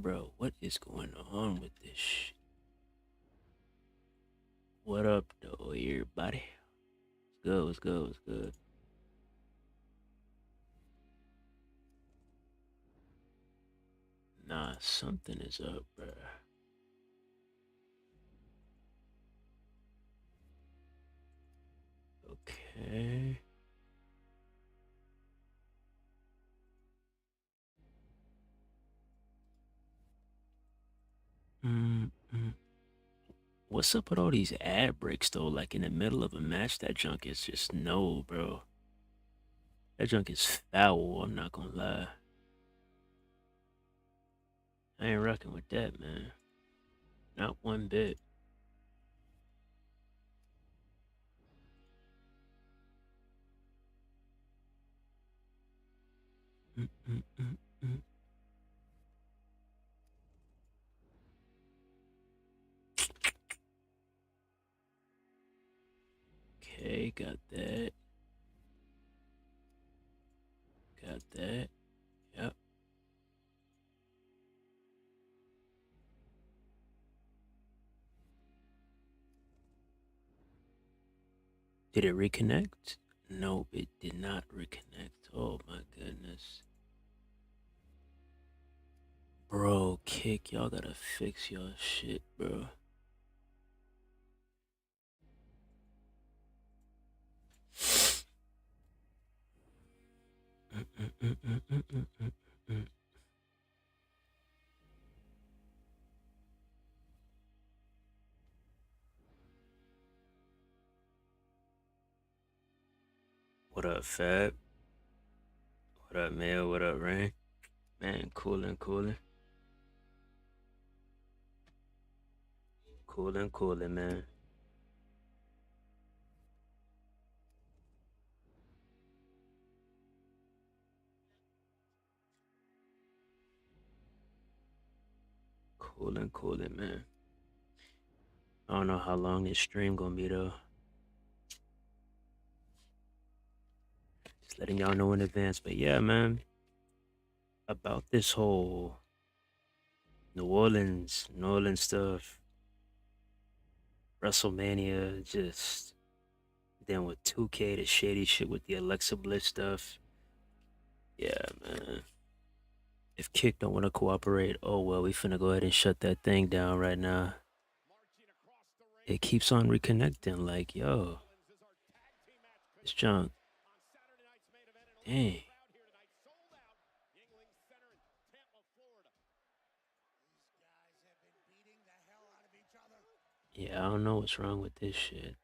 Bro, what is going on with this shit? What up, though, everybody? What's good? What's good? What's good? Nah, something is up, bro. Okay. Mm-mm. What's up with all these ad breaks, though? Like in the middle of a match, that junk is just no, bro. That junk is foul, I'm not gonna lie. I ain't rocking with that, man. Not one bit. Mm-mm-mm-mm. Okay, got that. Got that. Yep. Did it reconnect? No, it did not reconnect. Oh my goodness. Bro, kick, y'all gotta fix your shit, bro. What up, Fab? What up, Mail? What up, Rain? Man, coolin', coolin'. Coolin', coolin', man. Coolin', coolin', man. I don't know how long this stream gonna be, though. Just letting y'all know in advance. But yeah, man, about this whole New Orleans stuff, WrestleMania, just then with 2K, the shady shit with the Alexa Bliss stuff. Yeah, man. If Kick don't want to cooperate, oh well, we finna go ahead and shut that thing down right now. It keeps on reconnecting, like, yo, it's junk. Dang. Yeah, I don't know what's wrong with this shit.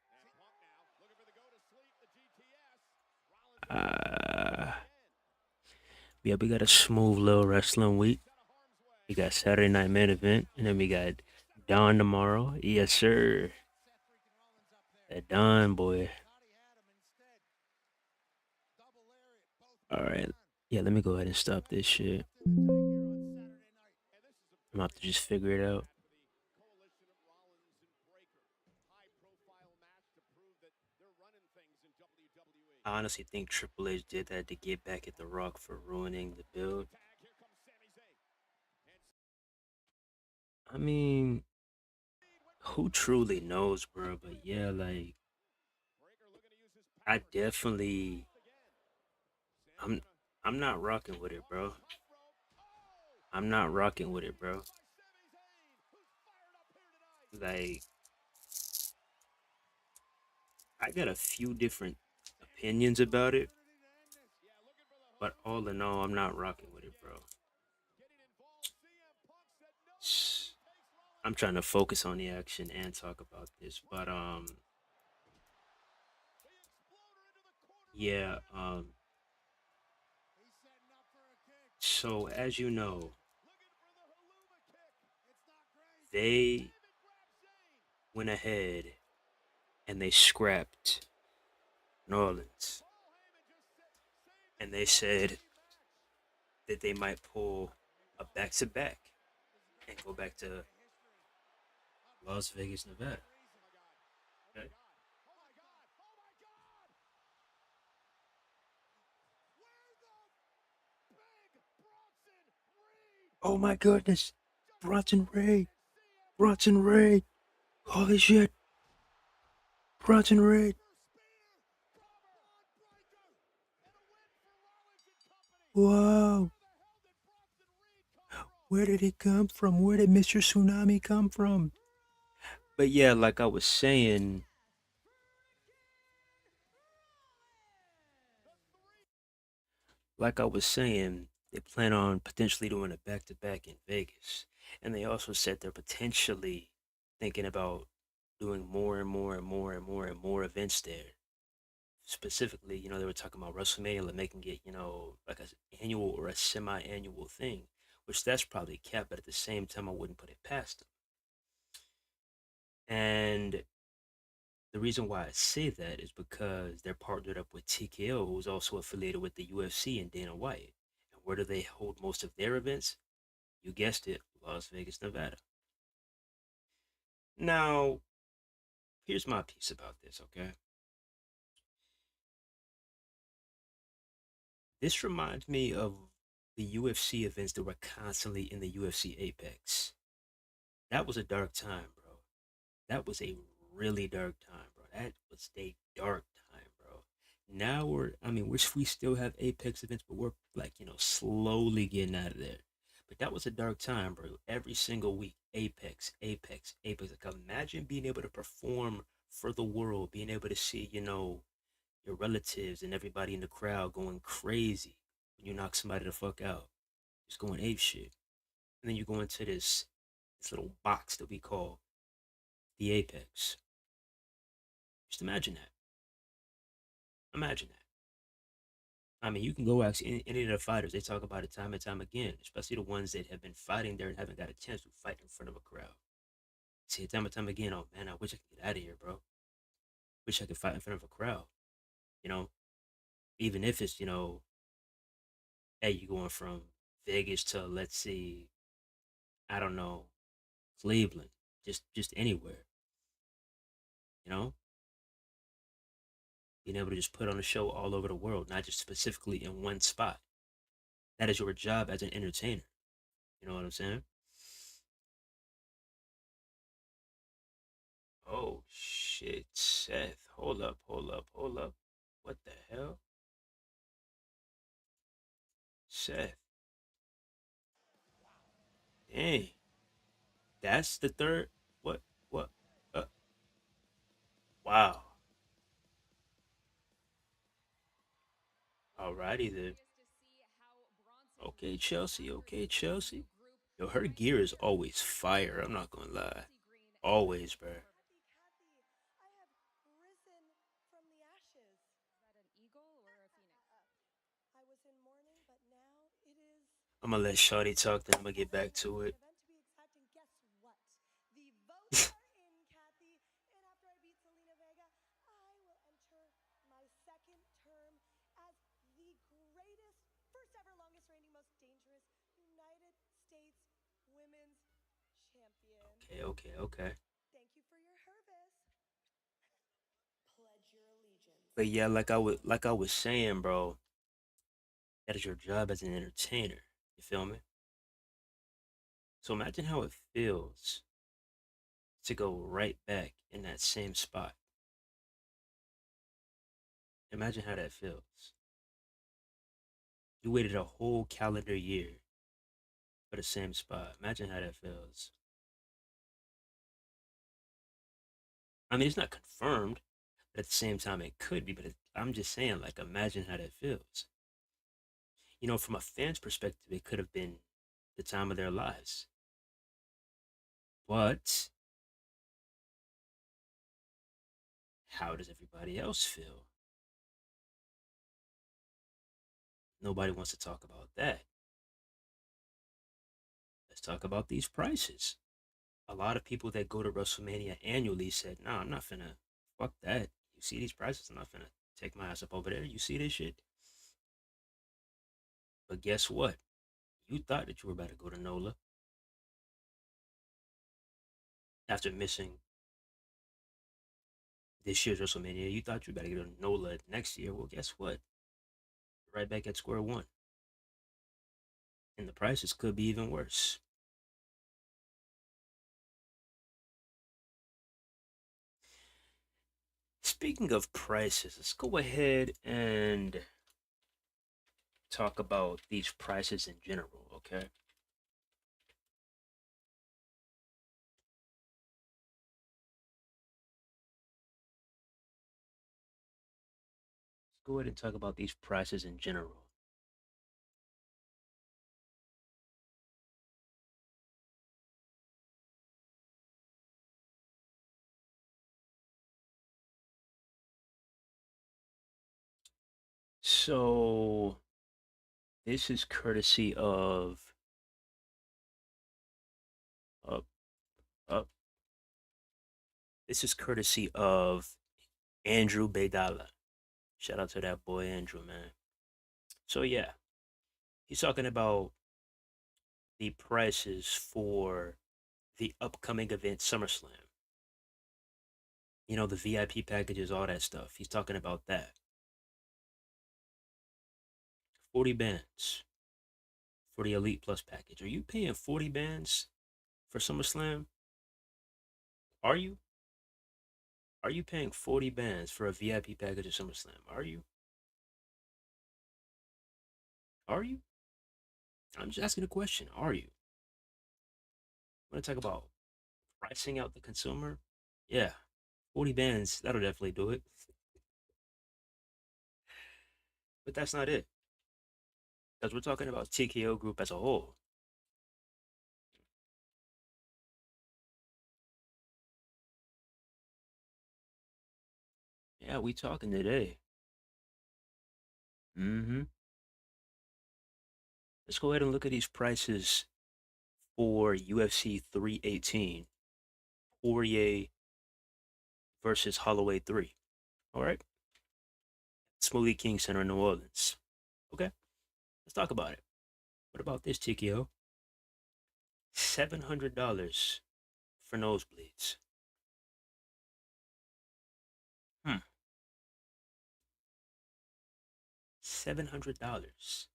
Uh, yeah, we got a smooth little wrestling week. We got Saturday night main event, and then we got Dawn tomorrow. Yes, sir. That Dawn boy. All right. Yeah, let me go ahead and stop this shit. I'm about to just figure it out. I honestly think Triple H did that to get back at The Rock for ruining the build. I mean, who truly knows, bro? But yeah, like I definitely, I'm, I'm not rocking with it, bro. I'm not rocking with it, bro. Like I got a few different opinions about it, but all in all, I'm not rocking with it, bro. I'm trying to focus on the action and talk about this, but yeah, so as you know, they went ahead and they scrapped New Orleans, and they said that they might pull a back to back and go back to Las Vegas, Nevada. Okay. Oh my goodness. Bronson Reed. Bronson Reed. Holy shit. Bronson Reed. Whoa. Where did he come from? Where did Mr. Tsunami come from? But yeah, like I was saying, they plan on potentially doing a back to back in Vegas. And they also said they're potentially thinking about doing more and more and more and more and more events there. Specifically, they were talking about WrestleMania, like making it, like an annual or a semi-annual thing, which that's probably capped, but at the same time, I wouldn't put it past them. And the reason why I say that is because they're partnered up with TKO, who's also affiliated with the UFC and Dana White. And where do they hold most of their events? You guessed it, Las Vegas, Nevada. Now, here's my piece about this, okay? This reminds me of the UFC events that were constantly in the UFC Apex. That was a dark time, bro. That was a really dark time, bro. That was a dark time, bro. Now we still have Apex events, but we're like, slowly getting out of there. But that was a dark time, bro. Every single week, Apex, Apex, Apex. Like, imagine being able to perform for the world, being able to see, your relatives and everybody in the crowd going crazy when you knock somebody the fuck out, just going ape shit. And then you go into this little box that we call the Apex. Just imagine that. Imagine that. I mean, you can go ask any of the fighters. They talk about it time and time again, especially the ones that have been fighting there and haven't got a chance to fight in front of a crowd. See it time and time again. Oh man, I wish I could get out of here, bro. Wish I could fight in front of a crowd. You know, even if it's hey, you going from Vegas to, let's see, I don't know, Cleveland, just anywhere. You know, being able to just put on a show all over the world, not just specifically in one spot. That is your job as an entertainer. You know what I'm saying? Oh shit, Seth. Hold up, hold up, hold up. What the hell? Seth. Dang. That's the third. What? What? Uh, wow. Alrighty then. Okay, Chelsea. Okay, Chelsea. Yo, her gear is always fire. I'm not gonna lie. Always, bruh. I'm gonna let Shawty talk, then I'm gonna get back to it. Okay, okay, okay. But yeah, like I was saying, bro, that is your job as an entertainer. You feel me? So imagine how it feels to go right back in that same spot. Imagine how that feels. You waited a whole calendar year for the same spot. Imagine how that feels. I mean, it's not confirmed, but at the same time, it could be. But I'm just saying, like, imagine how that feels. From a fan's perspective, it could have been the time of their lives. But how does everybody else feel? Nobody wants to talk about that. Let's talk about these prices. A lot of people that go to WrestleMania annually said, "Nah, I'm not finna fuck that. You see these prices? I'm not finna take my ass up over there. You see this shit?" But guess what? You thought that you were about to go to NOLA after missing this year's WrestleMania. You thought you were about to go to NOLA next year. Well, guess what? Right back at square one, and the prices could be even worse. Speaking of prices, let's go ahead and talk about these prices in general, okay? Let's go ahead and talk about these prices in general. So, this is courtesy of uh, uh this is courtesy of Andrew Bedala. Shout out to that boy Andrew, man. So yeah, he's talking about the prices for the upcoming event SummerSlam. You know, the VIP packages, all that stuff. He's talking about that. 40 bands for the Elite Plus package. Are you paying 40 bands for SummerSlam? Are you? Are you paying 40 bands for a VIP package at SummerSlam? Are you? Are you? I'm just asking a question. Are you? Want to talk about pricing out the consumer? Yeah, 40 bands, that'll definitely do it. But that's not it. Because we're talking about TKO Group as a whole. Yeah, we talking today. Mm-hmm. Let's go ahead and look at these prices for UFC 318. Poirier versus Holloway 3. All right. Smoothie King Center in New Orleans. Okay. Let's talk about it. What about this, TKO? $700 for nosebleeds. Hmm. $700.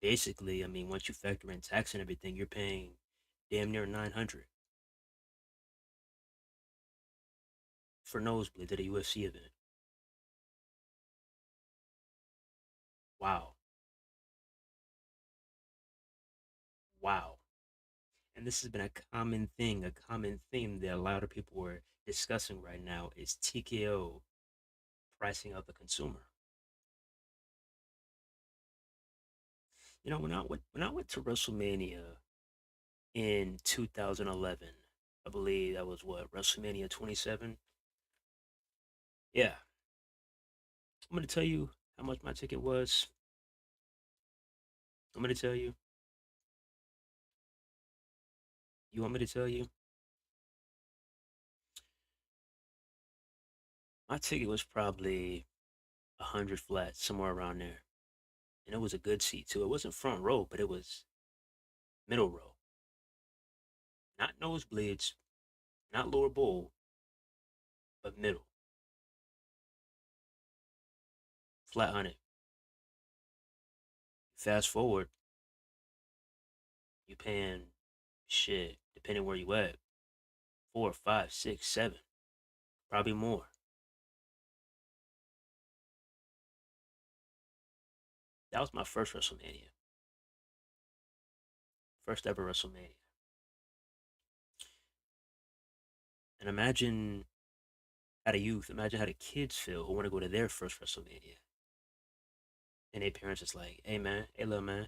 Basically, I mean, once you factor in tax and everything, you're paying damn near 900 for nosebleeds at a UFC event. Wow. Wow. And this has been a common thing, a common theme that a lot of people were discussing right now is TKO pricing out the consumer. You know, when I went to WrestleMania in 2011, I believe that was what WrestleMania 27. Yeah, I'm gonna tell you how much my ticket was. I'm gonna tell you. You want me to tell you? My ticket was probably 100 flat, somewhere around there, and it was a good seat too. It wasn't front row, but it was middle row, not nosebleeds, not lower bowl, but middle, flat 100. Fast forward, you paying shit, depending where you at, four, five, six, seven, probably more. That was my first WrestleMania, first ever WrestleMania. And imagine imagine how the kids feel who want to go to their first WrestleMania. And their parents is like, hey man, hey little man,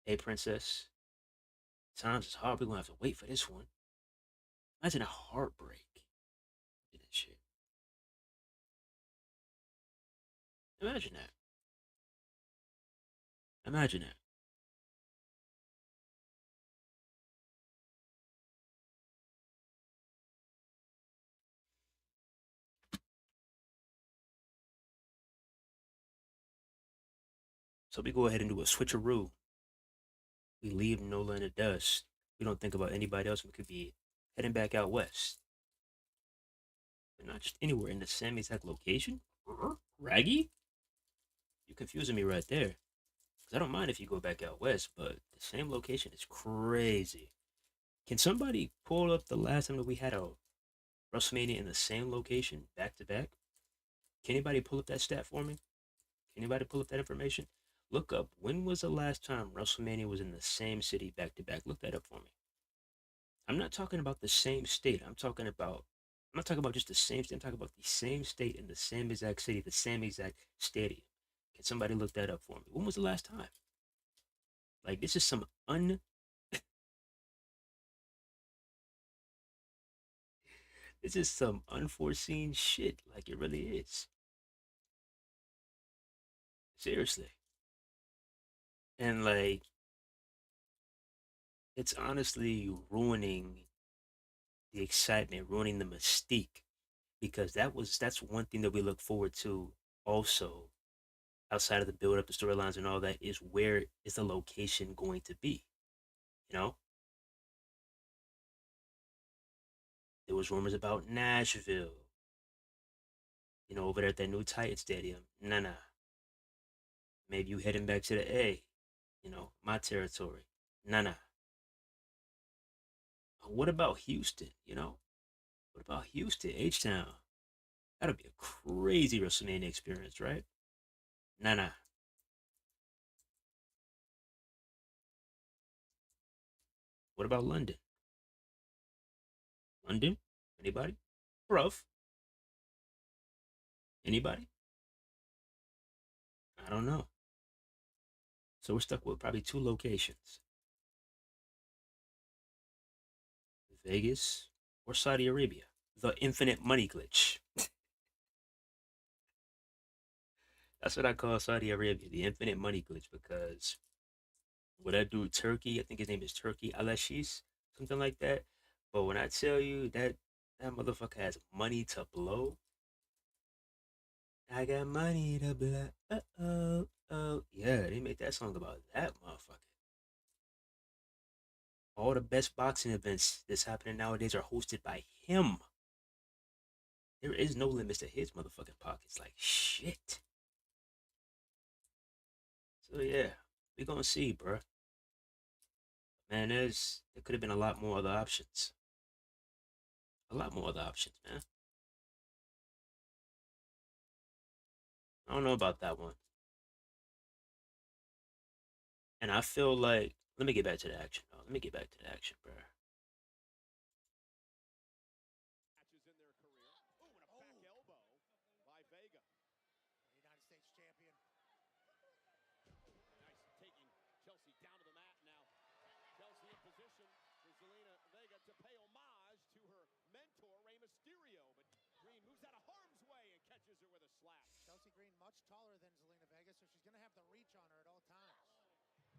hey princess, times is hard. We're gonna have to wait for this one. Imagine a heartbreak in that shit. Imagine that. Imagine that. So we go ahead and do a switcheroo. We leave Nola in the dust. We don't think about anybody else. We could be heading back out west. But not just anywhere in the same exact location. Raggy? You're confusing me right there. Because I don't mind if you go back out west, but the same location is crazy. Can somebody pull up the last time that we had a WrestleMania in the same location, back to back. Can anybody pull up that stat for me? Can anybody pull up that information? Look up when was the last time WrestleMania was in the same city back to back. Look that up for me. I'm not talking about the same state. I'm not talking about just the same state. I'm talking about the same state in the same exact city, the same exact stadium. Can somebody look that up for me? When was the last time? Like this is some this is some unforeseen shit. Like it really is. Seriously. And like it's honestly ruining the excitement, ruining the mystique because that's one thing that we look forward to also outside of the build up, the storylines and all that is where is the location going to be? You know, there was rumors about Nashville, over there at that new Titan Stadium. Nah. Maybe you heading back to the A, my territory. Nah. What about Houston? What about Houston, H Town? That'll be a crazy WrestleMania experience, right? Nah. What about London? London? Anybody? Bruv? Anybody? I don't know. So we're stuck with probably two locations: Vegas or Saudi Arabia. The infinite money glitch. That's what I call Saudi Arabia, the infinite money glitch, because what I do Turkey, I think his name is Turkey Alashis, something like that. But when I tell you that motherfucker has money to blow, I got money to blow. Oh. Yeah, they make that song about that motherfucker. All the best boxing events that's happening nowadays are hosted by him. There is no limits to his motherfucking pockets. Like shit. So yeah, we gonna see, bro. Man, there could have been a lot more other options. A lot more other options, man. I don't know about that one. And I feel like let me get back to the action, though. Let me get back to the action, bro.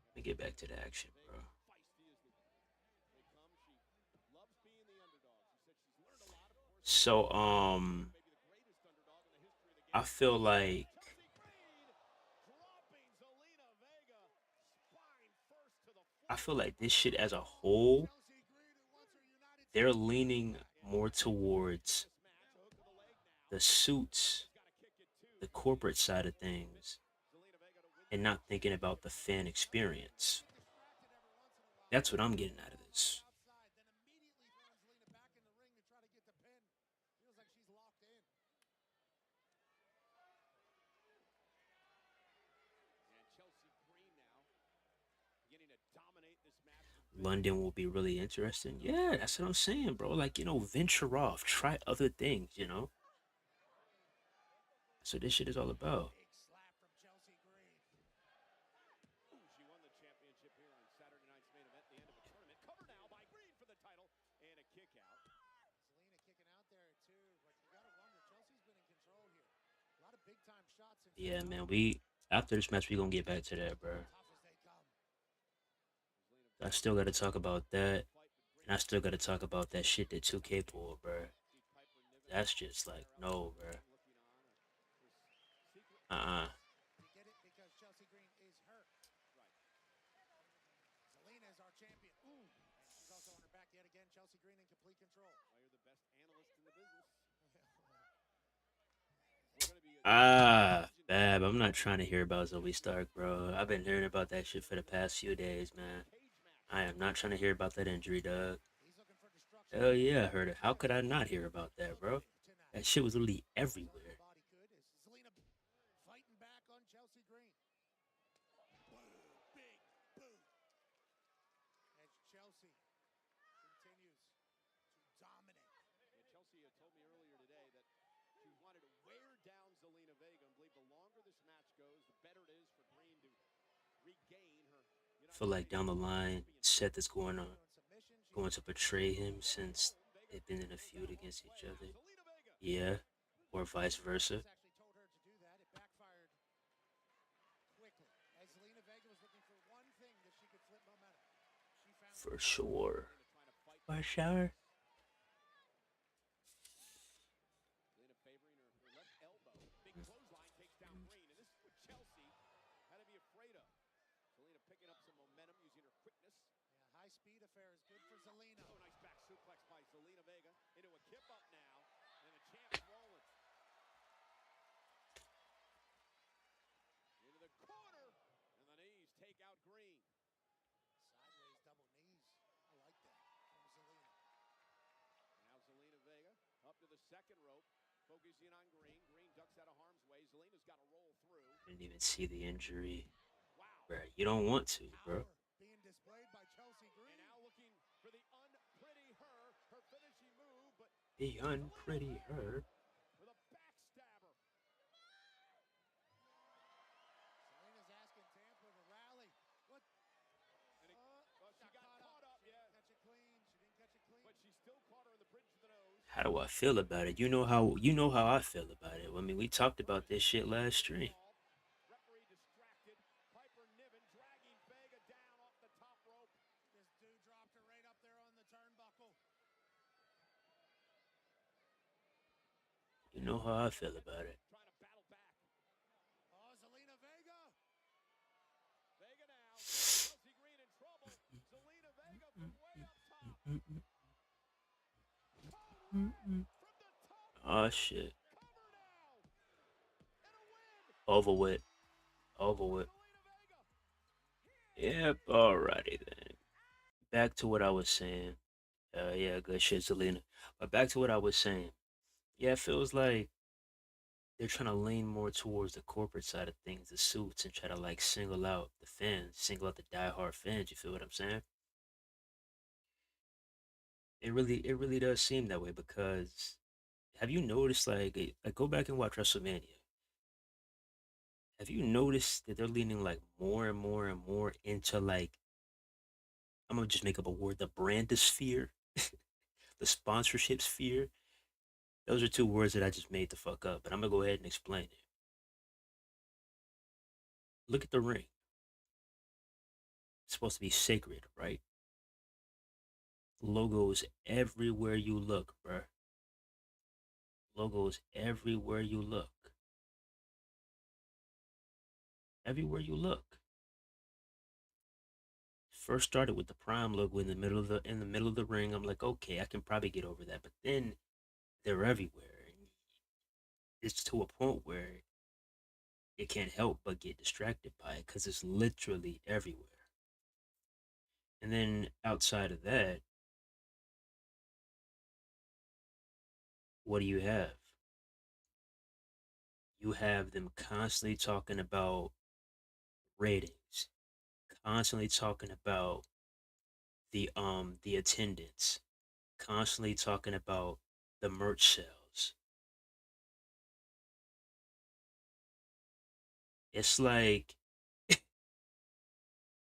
Let me get back to the action, bro. So I feel like this shit as a whole, they're leaning more towards the suits, the corporate side of things, and not thinking about the fan experience. That's what I'm getting out of this. London will be really interesting. Yeah, that's what I'm saying, bro. Like, venture off, try other things. So this shit is all about. Yeah, man. We after this match, we gonna get back to that, bro. I still gotta talk about that, and I still gotta talk about that shit that 2K pulled, bro. That's just like no, bro. Uh. Bab, I'm not trying to hear about Zoe Stark, bro. I've been hearing about that shit for the past few days, man. I am not trying to hear about that injury, dog. Hell yeah, I heard it. How could I not hear about that, bro? That shit was literally everywhere. Fighting back on Chelsea Green. Big boot. As Chelsea continues to dominate. And Chelsea had told me earlier today that she wanted to wear down Zelina Vega and believe the longer this match goes, the better it is for Green to regain her Feel United like States down the line, championship. Seth is going to portray him since they've been in a feud against each other. Yeah, or vice versa. Actually told her to do that. It backfired quickly. As Zelina Vega was looking for one thing that she could flip momentum. She found For it. sure. Zelina trying to fight For sure. Zelina favoring her left elbow. Big clothesline takes down Green. And this is what Chelsea had to be afraid of. Zelina picking up some momentum using her quickness. Yeah, high speed affair is good for Zelina. Oh, nice back suplex by Zelina Vega into a kip up now. And the champ's rolling. Into the corner. And the knees take out Green. Sideways double knees. I like that from Zelina. Now Zelina Vega up to the second rope. Focusing on Green. Green ducks out of harm's way. Zelina's got to roll through. Didn't even see the injury. Wow. Bro, you don't want to, bro. Power being displayed by Chelsea Green. And now looking for the unpretty her finishing move, but The unpretty her. with a backstabber. Zelina's asking Tampa to rally. What? And it, she got caught up, She yeah. didn't catch it clean. She didn't catch it clean. But she still caught her in the bridge of the nose. How do I feel about it? You know how I feel about it. I mean, we talked about this shit last stream. Referee distracted. Piper Niven dragging Vega down off the top rope. This dude dropped her right up there on the turnbuckle. You know how I feel about it. Trying to battle back. Oh, Zelina Vega. Vega now. Chelsea Green in trouble. Zelina Vega from way up top. From the top. Oh shit. Cover now. And a win. Over with. Over with. Yep, alrighty then. Back to what I was saying. Yeah, good shit, Zelina. But back to what I was saying. Yeah, it feels like they're trying to lean more towards the corporate side of things, the suits, and try to like single out the fans, single out the diehard fans. You feel what I'm saying? It really does seem that way because have you noticed like go back and watch WrestleMania? Have you noticed that they're leaning like more and more and more into like I'm gonna just make up a word, the brandosphere, the sponsorship sphere. Those are two words that I just made the fuck up, but I'm gonna go ahead and explain it. Look at the ring. It's supposed to be sacred, right? Logos everywhere you look, bruh. Logos everywhere you look. Everywhere you look. First started with the prime logo in the middle of the ring. I'm like, okay, I can probably get over that. But then they're everywhere. And it's to a point where you can't help but get distracted by it because it's literally everywhere. And then outside of that, what do you have? You have them constantly talking about ratings, constantly talking about the attendance, constantly talking about the merch sales. It's like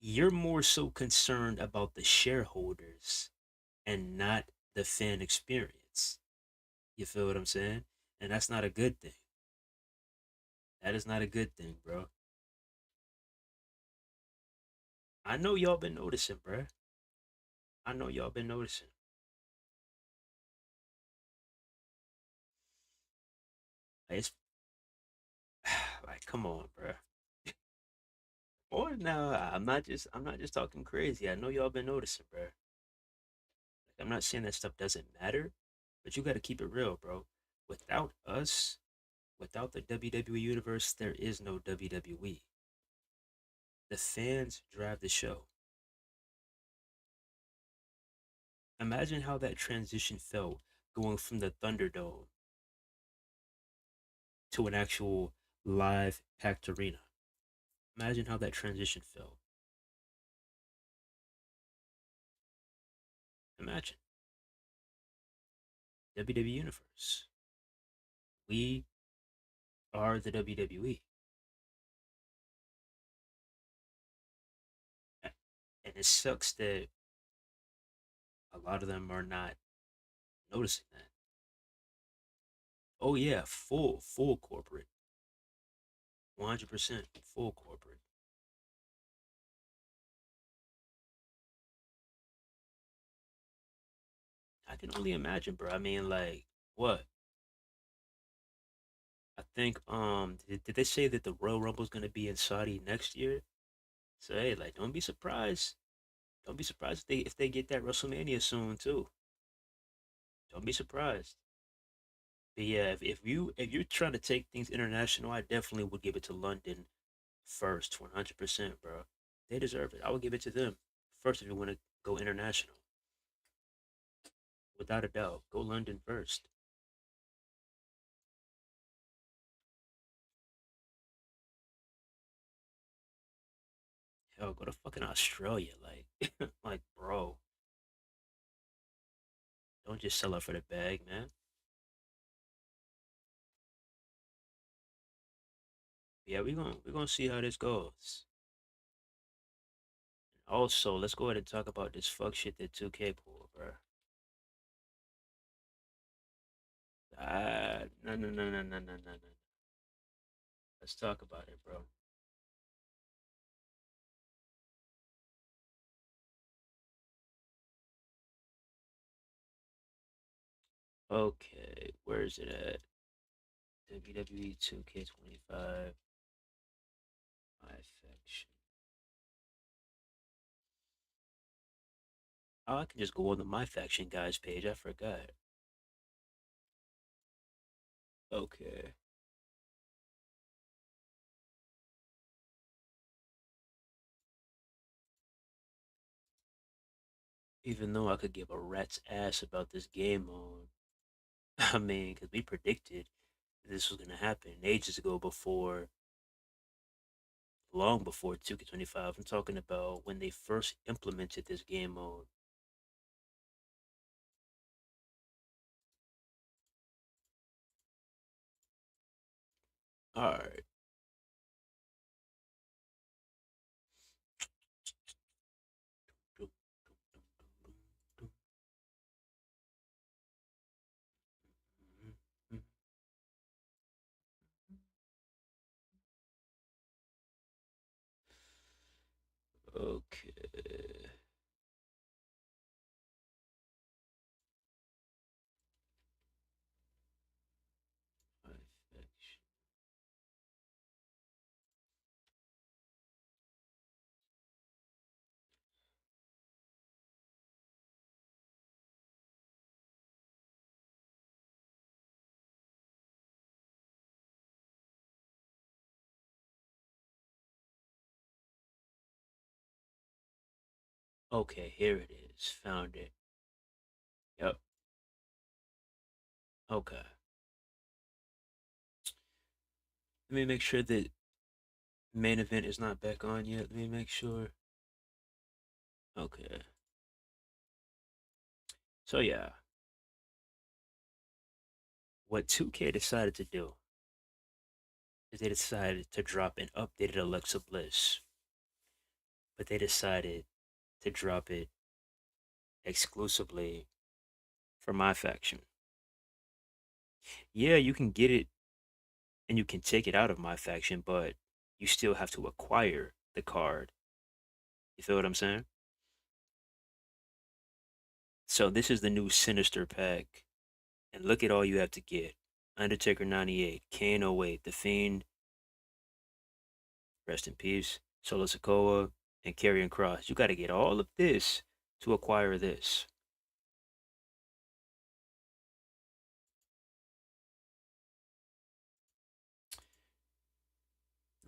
you're more so concerned about the shareholders and not the fan experience. You feel what I'm saying? And that's not a good thing. That is not a good thing, bro. I know y'all been noticing, bro. I know y'all been noticing. It's like, come on, bro. Or now, I'm not just talking crazy. I know y'all been noticing, bro. Like, I'm not saying that stuff doesn't matter, but you got to keep it real, bro. Without us, without the WWE universe, there is no WWE. The fans drive the show. Imagine how that transition felt going from the Thunderdome to an actual live packed arena. Imagine how that transition felt. Imagine WWE Universe. We are the WWE. And it sucks that a lot of them are not noticing that. Oh yeah, full corporate. 100% full corporate. I can only imagine, bro. I mean, like, what? I think did they say that the Royal Rumble is gonna be in Saudi next year? So hey, like, don't be surprised. Don't be surprised if they get that WrestleMania soon too. Don't be surprised. But yeah, if you're trying to take things international, I definitely would give it to London first, 100%, bro. They deserve it. I would give it to them first if you want to go international, without a doubt. Go London first. Hell, go to fucking Australia, like, like, bro. Don't just sell out for the bag, man. Yeah, we gonna see how this goes. Also, let's go ahead and talk about this fuck shit that 2K pulled, bro. No, no, no, no, no, no, no, no. Let's talk about it, bro. Okay, where is it at? WWE 2K25, my faction. Oh, I can just go on the my faction guys page. I forgot. Okay. Even though I could give a rat's ass about this game mode, I mean, because we predicted this was gonna happen ages ago before, long before 2K25. I'm talking about when they first implemented this game mode. All right. Okay. My faction. Okay, here it is. Found it. Yep. Okay. Let me make sure that main event is not back on yet. Let me make sure. Okay. So yeah, what 2K decided to do is they decided to drop an updated Alexa Bliss, but they decided to drop it exclusively for my faction. Yeah, you can get it and you can take it out of my faction, but you still have to acquire the card. You feel what I'm saying? So this is the new Sinister pack, and look at all you have to get: Undertaker 98, Kane 08, The Fiend, rest in peace, Solo Sikoa, and Karrion Cross. You got to get all of this to acquire this.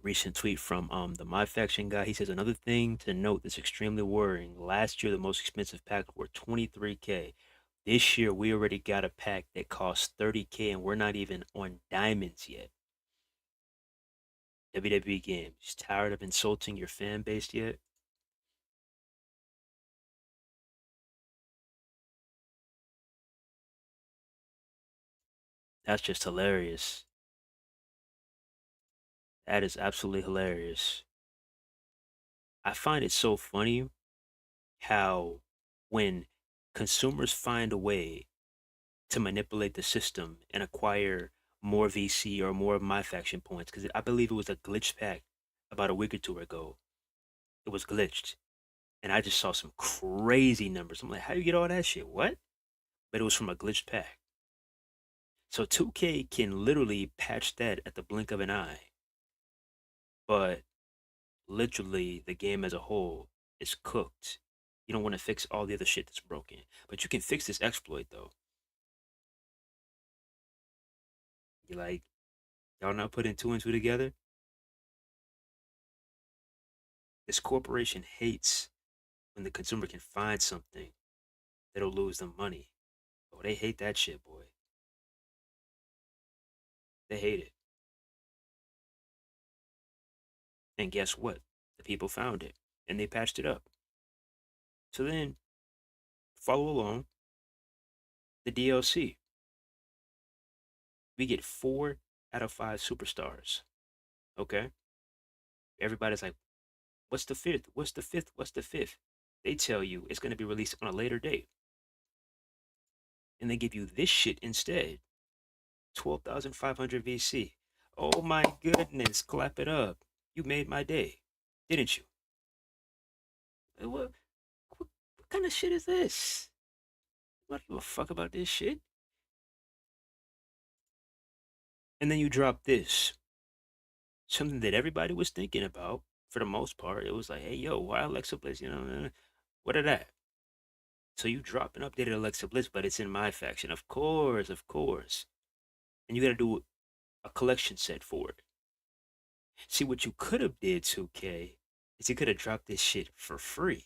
Recent tweet from the My Faction guy. He says another thing to note that's extremely worrying. Last year the most expensive packs were 23K. This year we already got a pack that costs 30K and we're not even on diamonds yet. WWE Games, tired of insulting your fan base yet? That's just hilarious. That is absolutely hilarious. I find it so funny how when consumers find a way to manipulate the system and acquire more VC or more of my faction points, because I believe it was a glitch pack about a week or two ago. It was glitched. And I just saw some crazy numbers. I'm like, how do you get all that shit? What? But it was from a glitched pack. So 2K can literally patch that at the blink of an eye. But literally, the game as a whole is cooked. You don't want to fix all the other shit that's broken. But you can fix this exploit, though. You like, y'all not putting two and two together? This corporation hates when the consumer can find something that'll lose them money. Oh, they hate that shit, boy. They hate it. And guess what? The people found it and they patched it up. So then follow along the DLC. We get 4 out of 5 superstars. Okay? Everybody's like, what's the fifth? What's the fifth? What's the fifth? They tell you it's going to be released on a later date. And they give you this shit instead. 12,500 VC. Oh my goodness, clap it up. You made my day, didn't you? What kind of shit is this? I don't give a fuck about this shit. And then you drop this. Something that everybody was thinking about for the most part. It was like, hey, yo, why Alexa Bliss? What are that? So you drop an updated Alexa Bliss, but it's in my faction. Of course, of course. And you got to do a collection set for it. See, what you could have did, 2K, is you could have dropped this shit for free.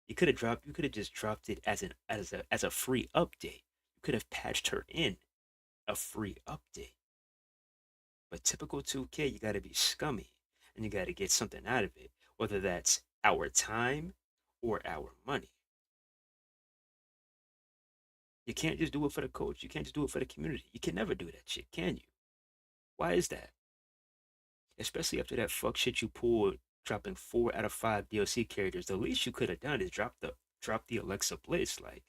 You could have just dropped it as a free update. You could have patched her in a free update. But typical 2K, you got to be scummy and you got to get something out of it, whether that's our time or our money. You can't just do it for the coach. You can't just do it for the community. You can never do that shit, can you? Why is that? Especially after that fuck shit you pulled, dropping 4 out of 5 DLC characters. The least you could have done is drop the Alexa Bliss. Like,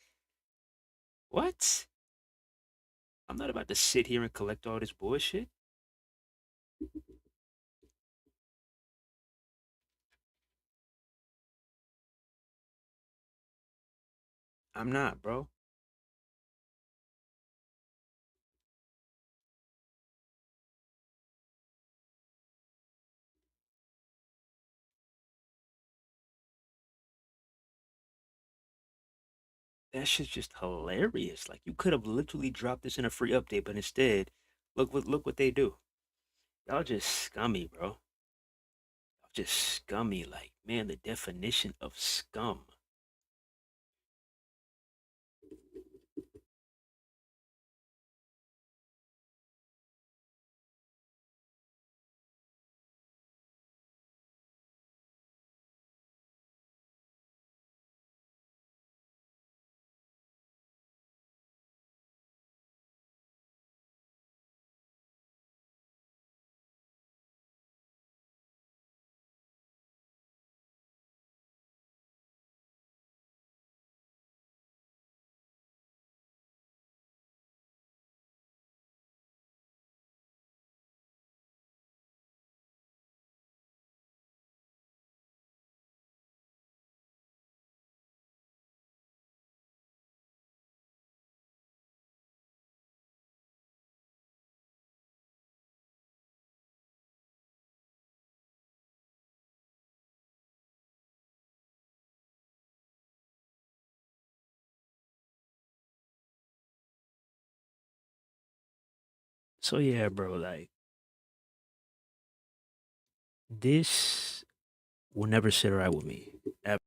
what? I'm not about to sit here and collect all this bullshit. I'm not, bro. That shit's just hilarious. Like, you could have literally dropped this in a free update, but instead, look what they do. Y'all just scummy, bro. Y'all just scummy. Like, man, the definition of scum. So yeah, bro. Like, This will never sit right with me. Ever.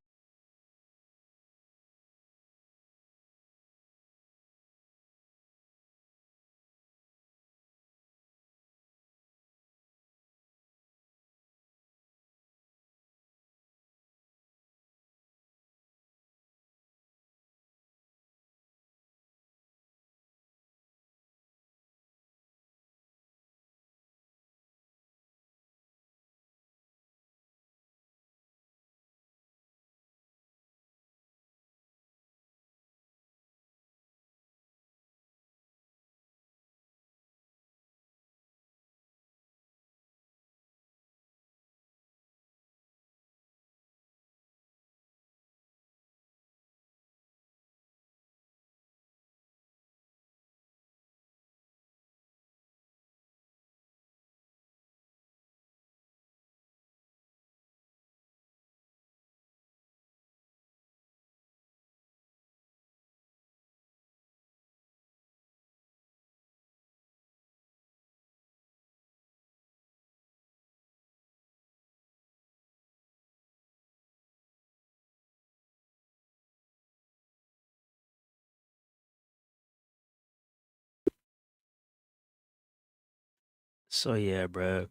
So yeah, bruh.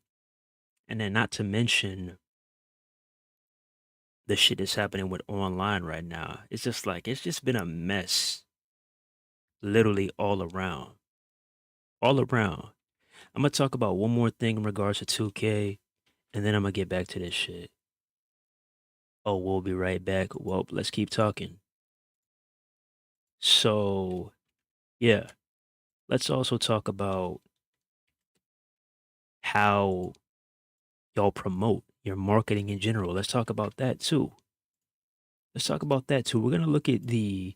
And then not to mention the shit that's happening with online right now. It's just like it's just been a mess, literally all around, all around. I'm gonna talk about one more thing in regards to 2K, and then I'm gonna get back to this shit. Oh, we'll be right back. Well, let's keep talking. So yeah, let's also talk about how y'all promote your marketing in general. Let's talk about that too. Let's talk about that too. We're gonna look at the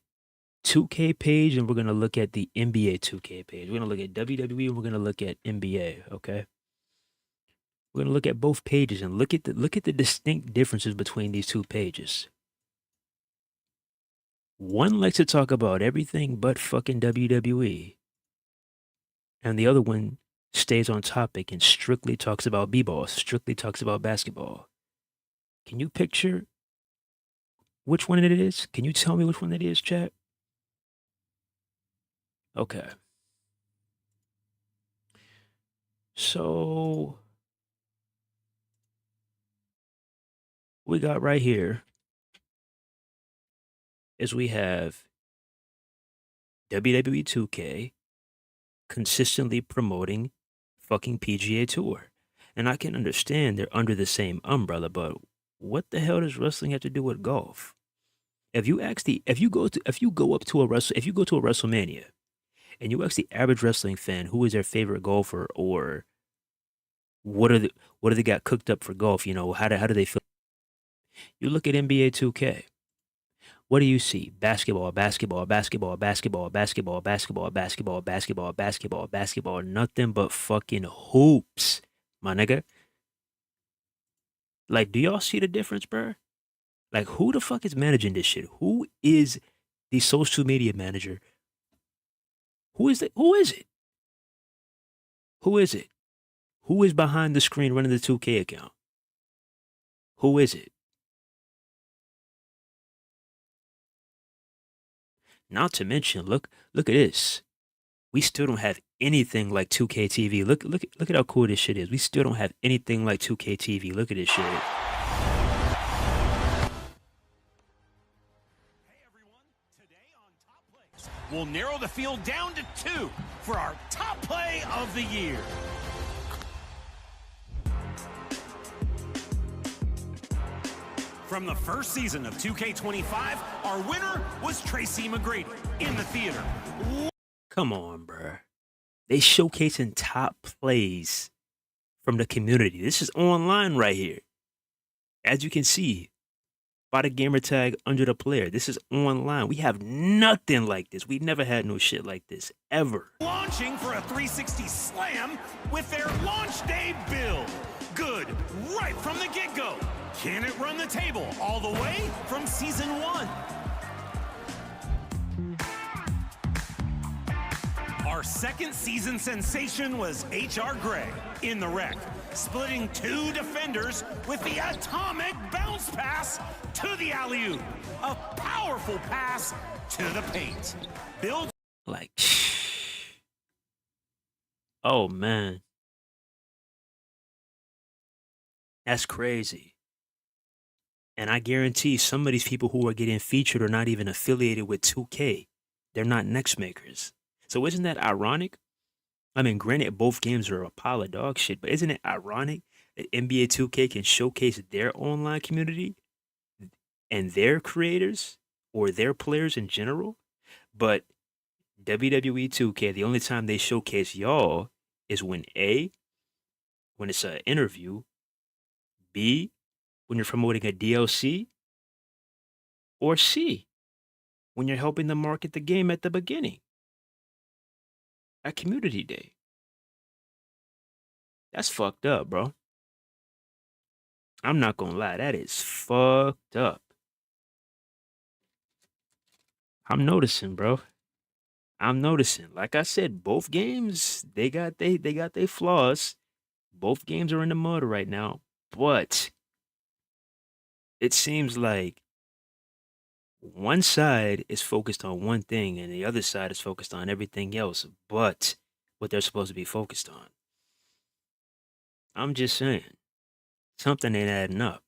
2K page and we're gonna look at the NBA 2K page. We're gonna look at WWE and we're gonna look at NBA. Okay, we're gonna look at both pages and look at the distinct differences between these two pages. One likes to talk about everything but fucking WWE, and the other one stays on topic and strictly talks about b-ball, strictly talks about basketball. Can you picture which one it is? Can you tell me which one it is, chat? Okay. So we got right here is we have WWE 2K consistently promoting fucking PGA Tour. And I can understand they're under the same umbrella, but what the hell does wrestling have to do with golf? If you go to a WrestleMania and you ask the average wrestling fan who is their favorite golfer or what do they got cooked up for golf, how do they feel? You look at NBA 2K. What do you see? Basketball, basketball, basketball, basketball, basketball, basketball, basketball, basketball, basketball, basketball, nothing but fucking hoops, my nigga. Like, do y'all see the difference, bruh? Like, who the fuck is managing this shit? Who is the social media manager? Who is it? Who is it? Who is it? Who is behind the screen running the 2K account? Who is it? Not to mention, look at this. We still don't have anything like 2K TV. Look at how cool this shit is. We still don't have anything like 2K TV. Look at this shit. Hey everyone, today on Top Plays, we'll narrow the field down to 2 for our top play of the year. From the first season of 2K25, our winner was Tracy McGrady in the theater. Come on, bruh. They showcasing top plays from the community. This is online right here. As you can see, by the gamer tag under the player. This is online. We have nothing like this. We never had no shit like this, ever. Launching for a 360 slam with their launch day build. Good, right from the get-go. Can it run the table all the way from season 1? Our second season sensation was H.R. Gray in the wreck. splitting two defenders with the atomic bounce pass to the alley-oop. A powerful pass to the paint. Bill Like, oh man, that's crazy. And I guarantee some of these people who are getting featured are not even affiliated with 2K. They're not next makers. So isn't that ironic? I mean, granted, both games are a pile of dog shit, but isn't it ironic that NBA 2K can showcase their online community and their creators or their players in general, but WWE 2K, the only time they showcase y'all is when A, when it's an interview, B, when you're promoting a DLC, or C, when you're helping them market the game at the beginning, at Community Day. That's fucked up, bro. I'm not gonna lie, that is fucked up. I'm noticing, bro. I'm noticing. Like I said, both games they got their flaws. Both games are in the mud right now, but it seems like one side is focused on one thing and the other side is focused on everything else, but what they're supposed to be focused on. I'm just saying, something ain't adding up.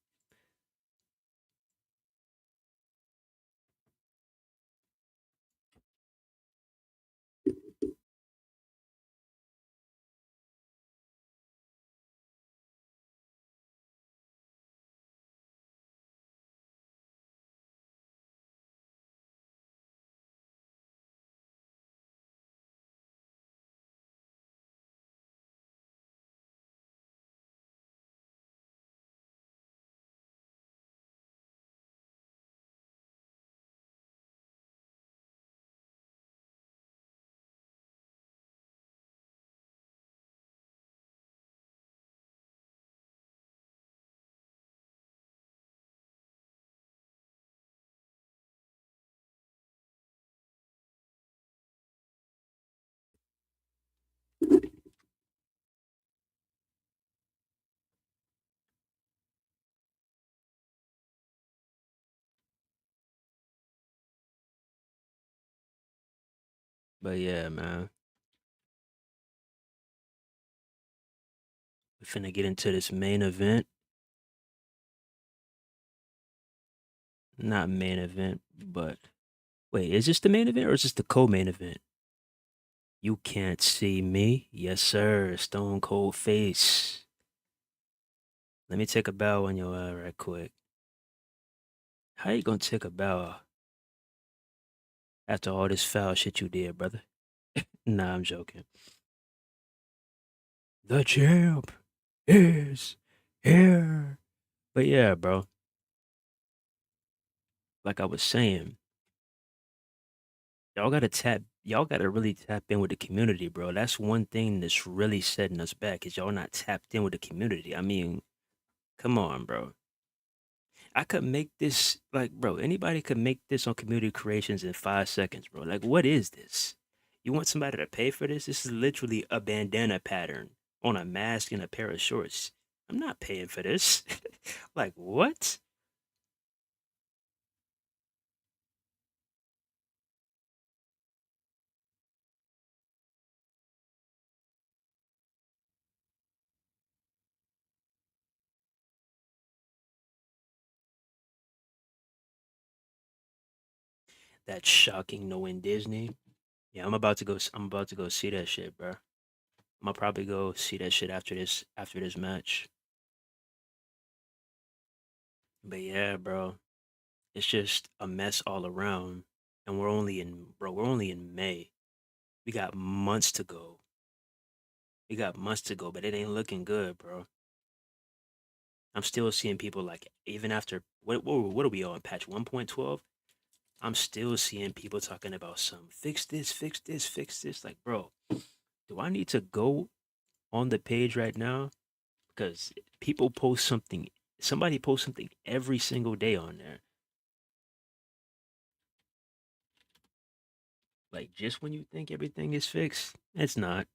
But yeah, man, we finna get into this main event. Not main event, but wait, is this the main event or is this the co-main event? You can't see me? Yes, sir. Stone cold face. Let me take a bow on your right quick. How you gonna take a bow after all this foul shit you did, brother? Nah, I'm joking. The champ is here. But yeah, bro. Like I was saying, y'all gotta really tap in with the community, bro. That's one thing that's really setting us back is y'all not tapped in with the community. I mean, come on, bro. I could make this like, bro, anybody could make this on community creations in 5 seconds, bro. Like, what is this? You want somebody to pay for this? This is literally a bandana pattern on a mask and a pair of shorts. I'm not paying for this. Like, what? That's shocking knowing Disney. Yeah, I'm about to go see that shit, bro. I'm gonna probably go see that shit after this match. But yeah, bro, it's just a mess all around. And we're only in May. We got months to go. We got months to go, but it ain't looking good, bro. I'm still seeing people like even after what are we on patch 1.12? I'm still seeing people talking about some fix this, fix this, fix this. Like, bro, do I need to go on the page right now? Because people post something, somebody posts something every single day on there. Like, just when you think everything is fixed, it's not.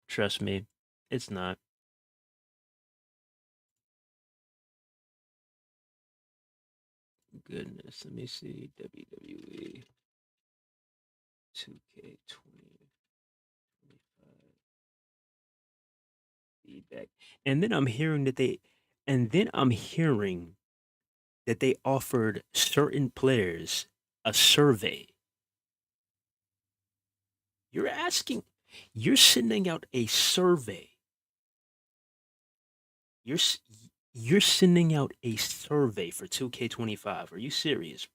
Trust me, it's not. goodness. Let me see. WWE 2K20 feedback. And then I'm hearing that they and then I'm hearing that they offered certain players a survey. You're asking, you're sending out a survey. You're s- you're sending out a survey for 2K25. Are you serious?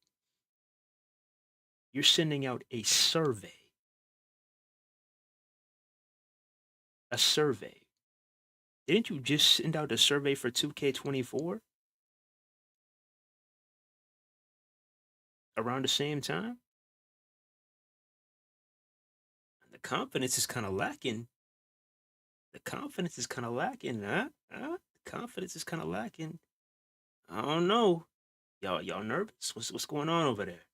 You're sending out a survey. A survey. Didn't you just send out a survey for 2K24 around the same time? The confidence is kind of lacking. The confidence is kind of lacking, huh? Huh? The confidence is kind of lacking. I don't know. Y'all nervous? What's going on over there?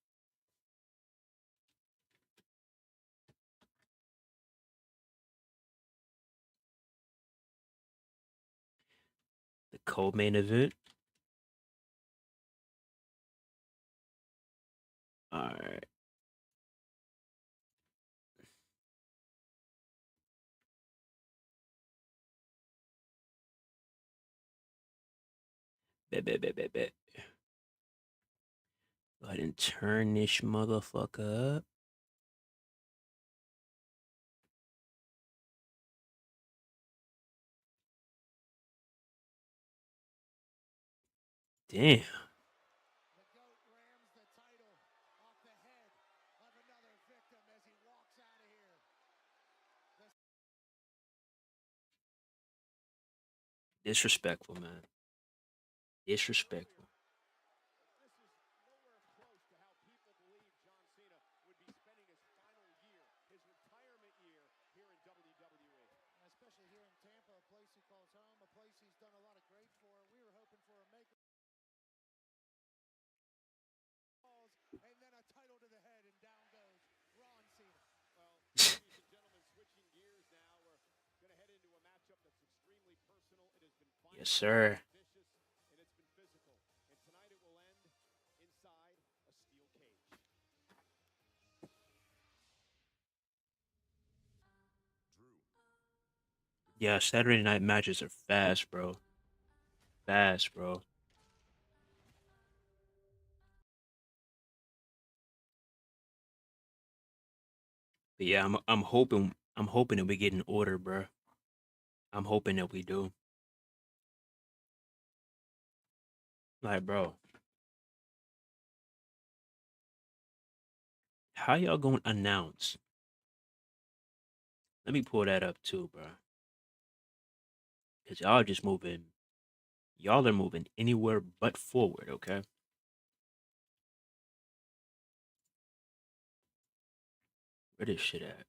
The co-main event. All right. Bet, bet, bet, bet, bet. Go ahead and turn this motherfucker up. Damn. The GOAT rams the title off the head of another victim as he walks out of here. Disrespectful, man. Disrespectful. This is nowhere close to how people believe John Cena would be spending his final year, his retirement year here in WWE. Especially here in Tampa, a place he calls home, a place he's done a lot of great for. We were hoping for a makeover. And then a title to the head, and down goes Ron Cena. Well, ladies and gentlemen, switching gears now, we're going to head into a matchup that's extremely personal. It has been violent, Yes, sir. vicious, and it's been physical. And tonight it will end inside a steel cage. Yeah, Saturday night matches are fast, bro. Fast, bro. But yeah, I'm hoping that we get an order, bro. I'm hoping that we do. Like, bro, how y'all gonna announce? Let me pull that up too, bro. Cause y'all just moving. Y'all are moving anywhere but forward, okay? Where this shit at?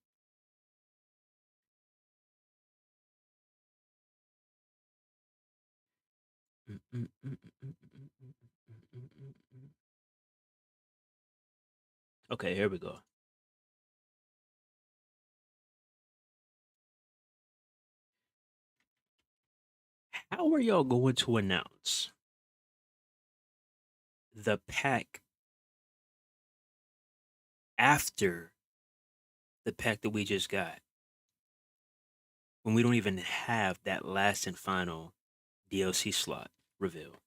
Okay, here we go. How are y'all going to announce the pack after the pack that we just got when we don't even have that last and final DLC slot reveal?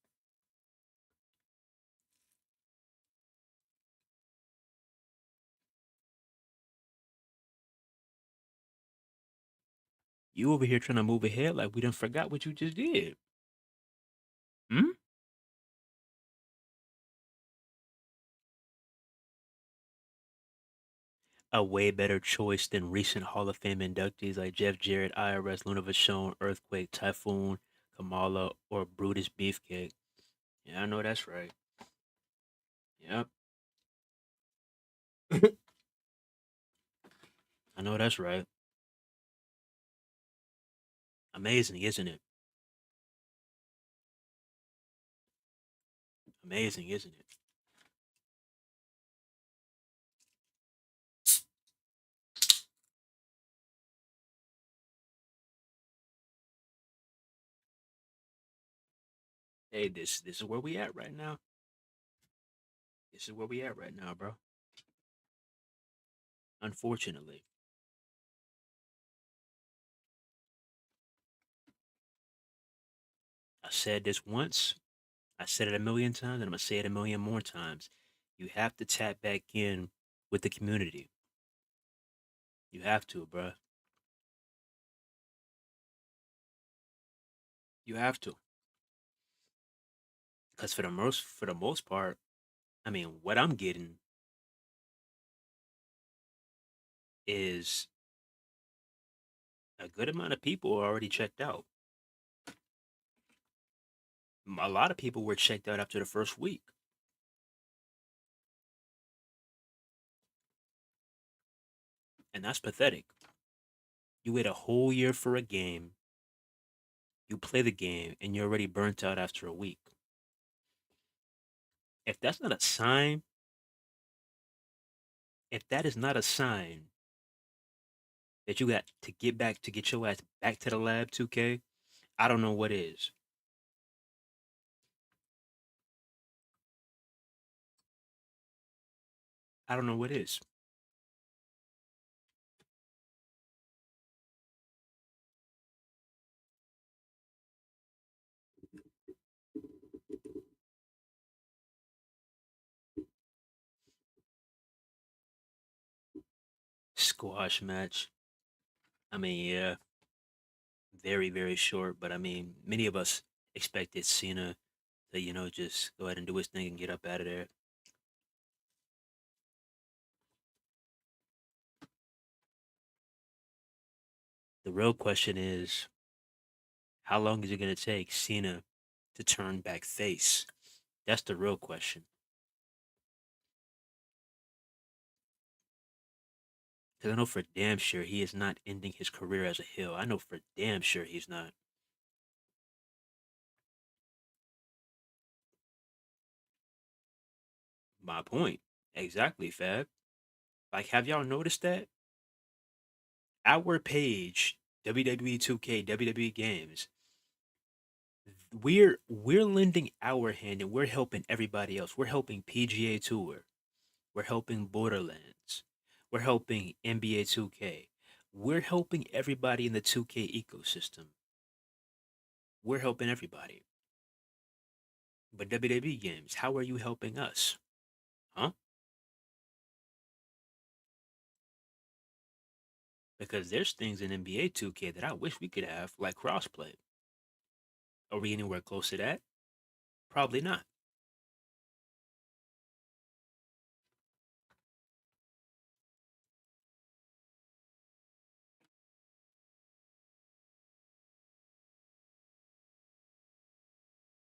You over here trying to move ahead like we done forgot what you just did. Hmm? A way better choice than recent Hall of Fame inductees like Jeff Jarrett, IRS, Luna Vachon, Earthquake, Typhoon, Kamala, or Brutus Beefcake. Yeah, I know that's right. Yep. I know that's right. Amazing, isn't it? Amazing, isn't it? Hey, this is where we at right now. This is where we at right now, bro. Unfortunately. I said this once, I said it a million times, and I'm gonna say it a million more times. You have to tap back in with the community. You have to, bro. You have to, because for the most part, I mean, what I'm getting is a good amount of people are already checked out. A lot of people were checked out after the first week, and that's pathetic. You wait a whole year for a game, you play the game, and you're already burnt out after a week. If that's not a sign, if that is not a sign that you got to get back to get your ass back to the lab, 2K, I don't know what is. I don't know what is. Squash match. I mean, yeah, very, very short, but I mean, many of us expected Cena to, just go ahead and do his thing and get up out of there. The real question is, how long is it going to take Cena to turn back face? That's the real question. Because I know for damn sure he is not ending his career as a heel. I know for damn sure he's not. My point. Exactly, Fab. Like, have y'all noticed that? Our page, WWE 2K, WWE Games, we're lending our hand and we're helping everybody else. We're helping PGA Tour. We're helping Borderlands. We're helping NBA 2K. We're helping everybody in the 2K ecosystem. We're helping everybody. But WWE Games, how are you helping us? Huh? Because there's things in NBA 2K that I wish we could have, like crossplay. Are we anywhere close to that? Probably not.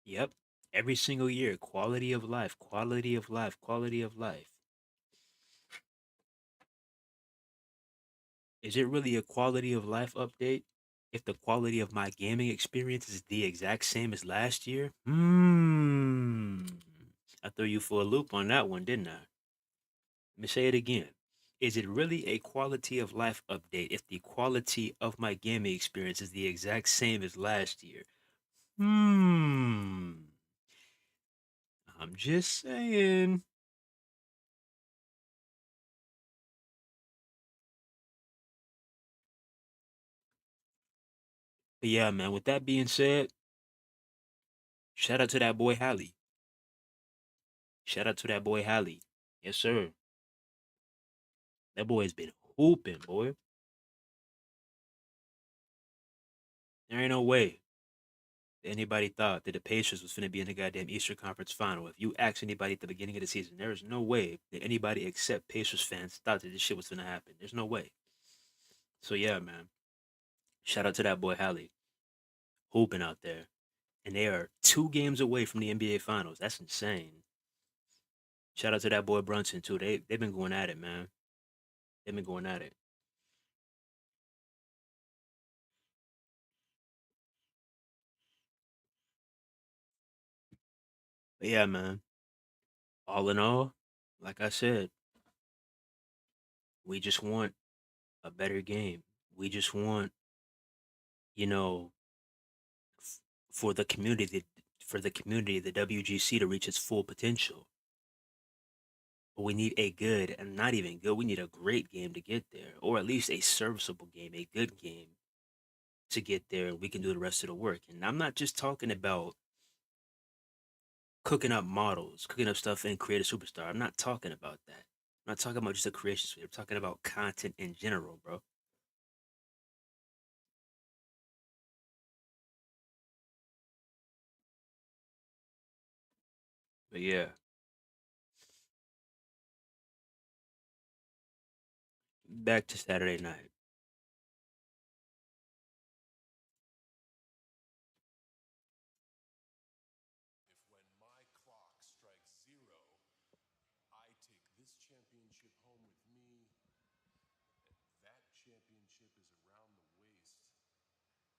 Yep. Every single year, quality of life, quality of life, quality of life. Is it really a quality of life update if the quality of my gaming experience is the exact same as last year? I threw you for a loop on that one, didn't I? Let me say it again. Is it really a quality of life update if the quality of my gaming experience is the exact same as last year? Hmm. I'm just saying. But yeah, man, with that being said, shout out to that boy Hallie. Shout out to that boy Hallie. Yes, sir. That boy has been hooping, boy. There ain't no way anybody thought that the Pacers was finna be in the goddamn Eastern Conference Final. If you ask anybody at the beginning of the season, there is no way that anybody except Pacers fans thought that this shit was gonna happen. There's no way. So yeah, man. Shout out to that boy Hallie, hooping out there, and they are 2 games away from the NBA Finals. That's insane. Shout out to that boy Brunson too. They've been going at it, man. They've been going at it. But yeah, man. All in all, like I said, we just want a better game. We just want, you know, f- for the community, the WGC to reach its full potential. But we need a good, and not even good, we need a great game to get there, or at least a serviceable game, a good game to get there, and we can do the rest of the work. And I'm not just talking about cooking up models, cooking up stuff and create a superstar. I'm not talking about that. I'm not talking about just a creation suite. I'm talking about content in general, bro. But yeah, back to Saturday night. If when my clock strikes zero, I take this championship home with me, and that championship is around the waist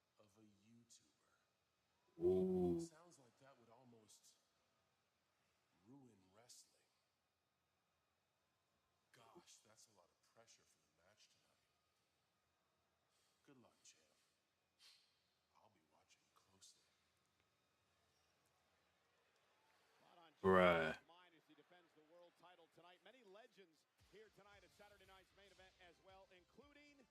of a YouTuber. Ooh, Sounds like that would almost ruin wrestling. Gosh, that's a lot of pressure for the match tonight. Good luck, champ. I'll be watching closely. Spot on Champ bruh. Wonder's mind as he defends the world title tonight. Many legends here tonight at Saturday night's main event as well, including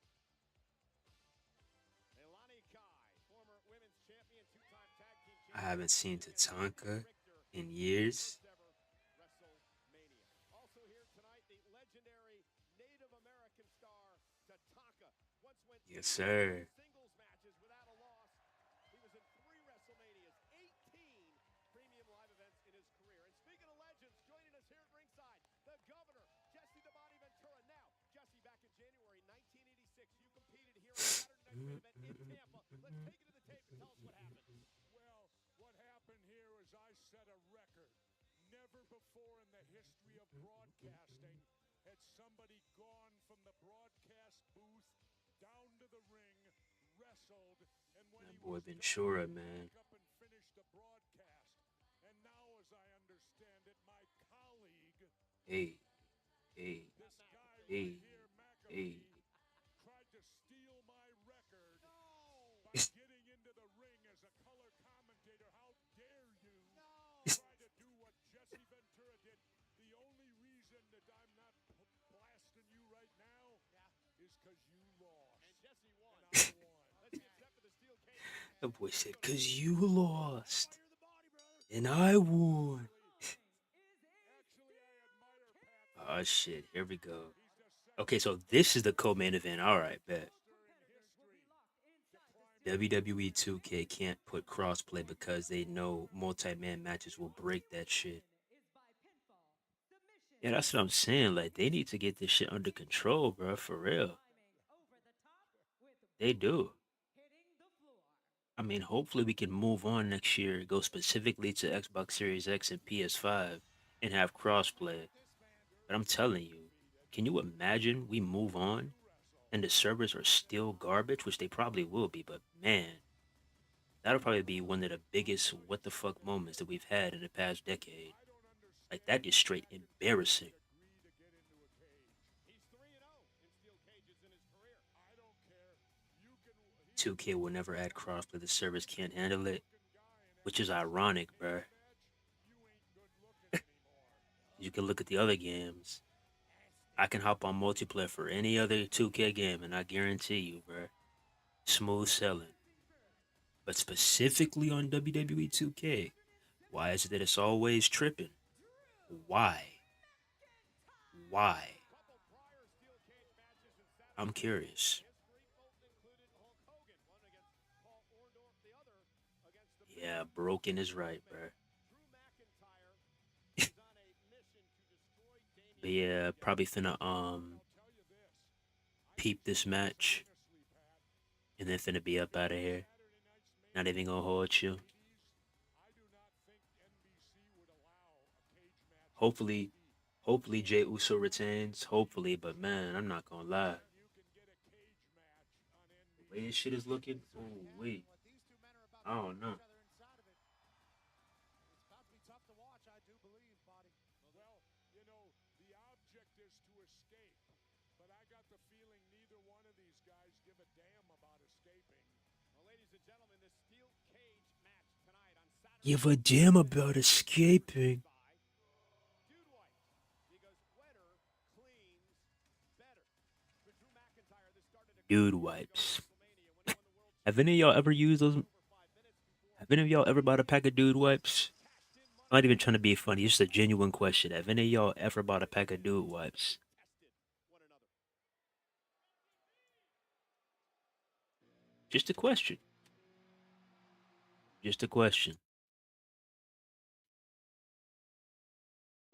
Elani Kai, former women's champion, two-time tag team I champion, haven't seen and Mark Tatanka Richter in in their years. first ever WrestleMania. Also here tonight, the legendary Native American star Tatanka. Once went Yes, 18 sir. singles matches without a loss. He was in 3 WrestleManias, 18 premium live events in his career. And speaking of legends, joining us here at ringside, the governor, Jesse the Body Ventura. Now, Jesse, back in January 1986, you competed here on Saturday night's main event in Tampa. Let's take it to the tape and tell us what happened. Well, what happened here is I set a record. Never before in the history of broadcasting had somebody gone from the broadcast booth down to the ring, wrestled, and when That he boy was Ventura, done, man. back up and finished the broadcast. And now, as I understand it, my colleague, Hey, hey, this guy right hey, here, hey. McAfee, tried to steal my record No! by getting into the ring as a color commentator. How dare you try to do what Jesse Ventura did? The only reason that I'm not blasting you right now is because you lost. And Jesse won. And I won. Let's get set for the steel cage match. That boy said, "Cause you lost Fire the body, brother. and I won." Actually, I admire Pat. Oh shit, here we go. He's the second Okay, so this is the co-main event. All right, bet. in history to climb WWE 2K can't put crossplay because they know multi-man matches will break that shit. Yeah, that's what I'm saying. Like, they need to get this shit under control, bro. For real. They do. I mean, hopefully we can move on next year, go specifically to Xbox Series X and PS5 and have crossplay. But I'm telling you, can you imagine we move on and the servers are still garbage, which they probably will be, but man, that'll probably be one of the biggest what the fuck moments that we've had in the past decade. Like, that is straight embarrassing. agree to get into a cage. He's 3-0 in steel cages in his career. I don't care. You can. 2K will never add crossplay, the servers can't handle it, Looking guy in which is ironic, bruh. match, you ain't good looking anymore. You can look at the other games. I can hop on multiplayer for any other 2K game, and I guarantee you, bruh, smooth selling. But specifically on WWE 2K, why is it that it's always tripping? Why? Why? Couple prior steel cage matches in I'm Saturday curious. history. Both included Hulk Hogan, one against Paul Orndorff, the other against the Yeah, Beast, broken is Stephanie right, McMahon. bruh. Drew McIntyre is on a mission to destroy But Damian yeah, Priest. probably finna I'll tell you this. I peep think this match honestly, Pat, and then finna be up out of here. Saturday night's main Not even gonna hold you. ladies, I do not think NBC would allow a cage match on Hopefully, TV. hopefully Jay Uso retains. Hopefully, but man, I'm not gonna lie. And you can get a cage match on The way this NBC. shit is looking, oh wait, What these two men are about I to don't put know. each other inside of it. It's about to be tough to watch, I do believe, Body. Well, you know, the object is to escape. But I got the feeling neither one of these guys give a damn about escaping. Well, ladies and gentlemen, this steel cage match tonight on Saturday. Give a damn about escaping. Dude White. Because Dude wipes. Have any of y'all ever used those? Have any of y'all ever bought a pack of dude wipes? I'm not even trying to be funny. It's just a genuine question. Have any of y'all ever bought a pack of dude wipes? Just a question. Just a question.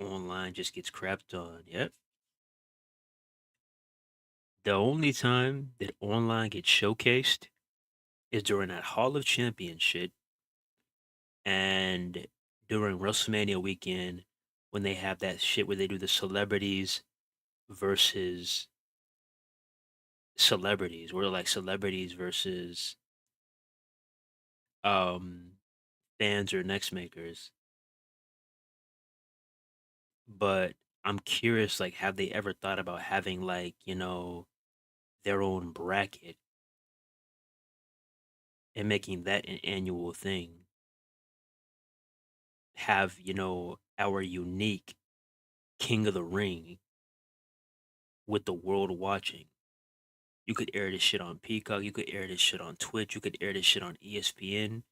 Online just gets crapped on. Yep. The only time that online gets showcased is during that Hall of Champions shit and during WrestleMania weekend when they have that shit where they do the celebrities versus celebrities, where like celebrities versus um fans or next makers. But I'm curious, like, have they ever thought about having like, their own bracket and making that an annual thing? Have, our unique King of the Ring with the world watching. You could air this shit on Peacock, you could air this shit on Twitch, you could air this shit on ESPN.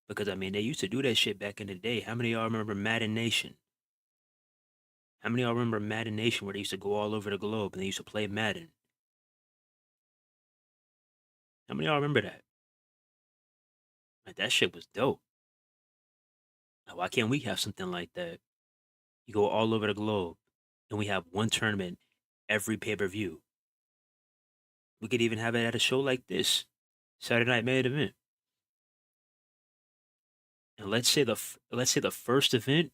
Because I mean they used to do that shit back in the day. How many of y'all remember Madden Nation? How many of y'all remember Madden Nation where they used to go all over the globe and they used to play Madden? How many of y'all remember that? Like that shit was dope. Now, why can't we have something like that? You go all over the globe and we have one tournament every pay-per-view. We could even have it at a show like this, Saturday Night Main Event. And let's say the first event,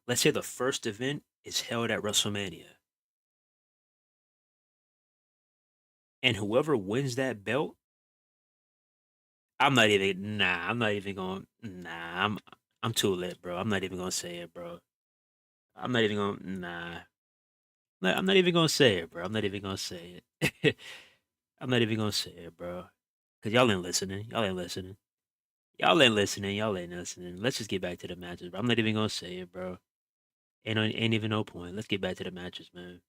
let's say the first event is held at WrestleMania. And whoever wins that belt, I'm not even going I'm too lit, bro. I'm not even going to say it, bro. I'm not even going nah. I'm not even going to say it, bro. I'm not even going to say it. I'm not even going to say it, bro. Cuz y'all ain't listening. Y'all ain't listening. Y'all ain't listening. Y'all ain't listening. Let's just get back to the matches, bro. I'm not even going to say it, bro. Ain't even no point. Let's get back to the matches, man.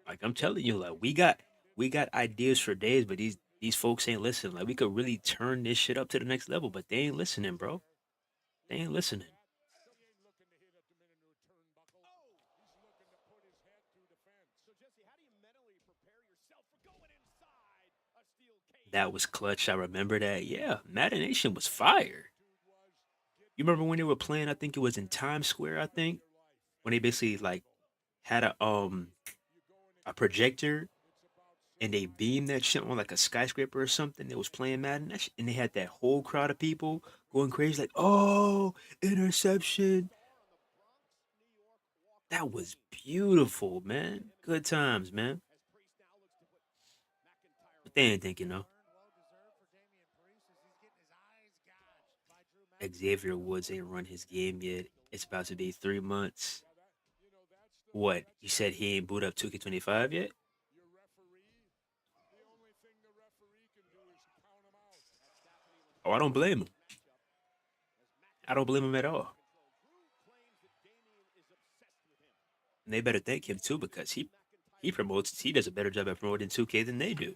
Like I'm telling you, like we got ideas for days, but these folks ain't listening. Like we could really turn this shit up to the next level, but they ain't listening, bro. They ain't listening. That was clutch. I remember that. Yeah, Madden Nation was fire. You remember when they were playing? I think it was in Times Square. I think when they basically like had a projector and they beamed that shit on like a skyscraper or something. They was playing Madden, and they had that whole crowd of people going crazy, like, "Oh, interception!" That was beautiful, man. Good times, man. But they ain't thinking though. Xavier Woods ain't run his game yet. It's about to be 3 months. What? You said he ain't boot up 2K25 yet? Oh, I don't blame him. I don't blame him at all. And they better thank him too because he does a better job at promoting 2K than they do.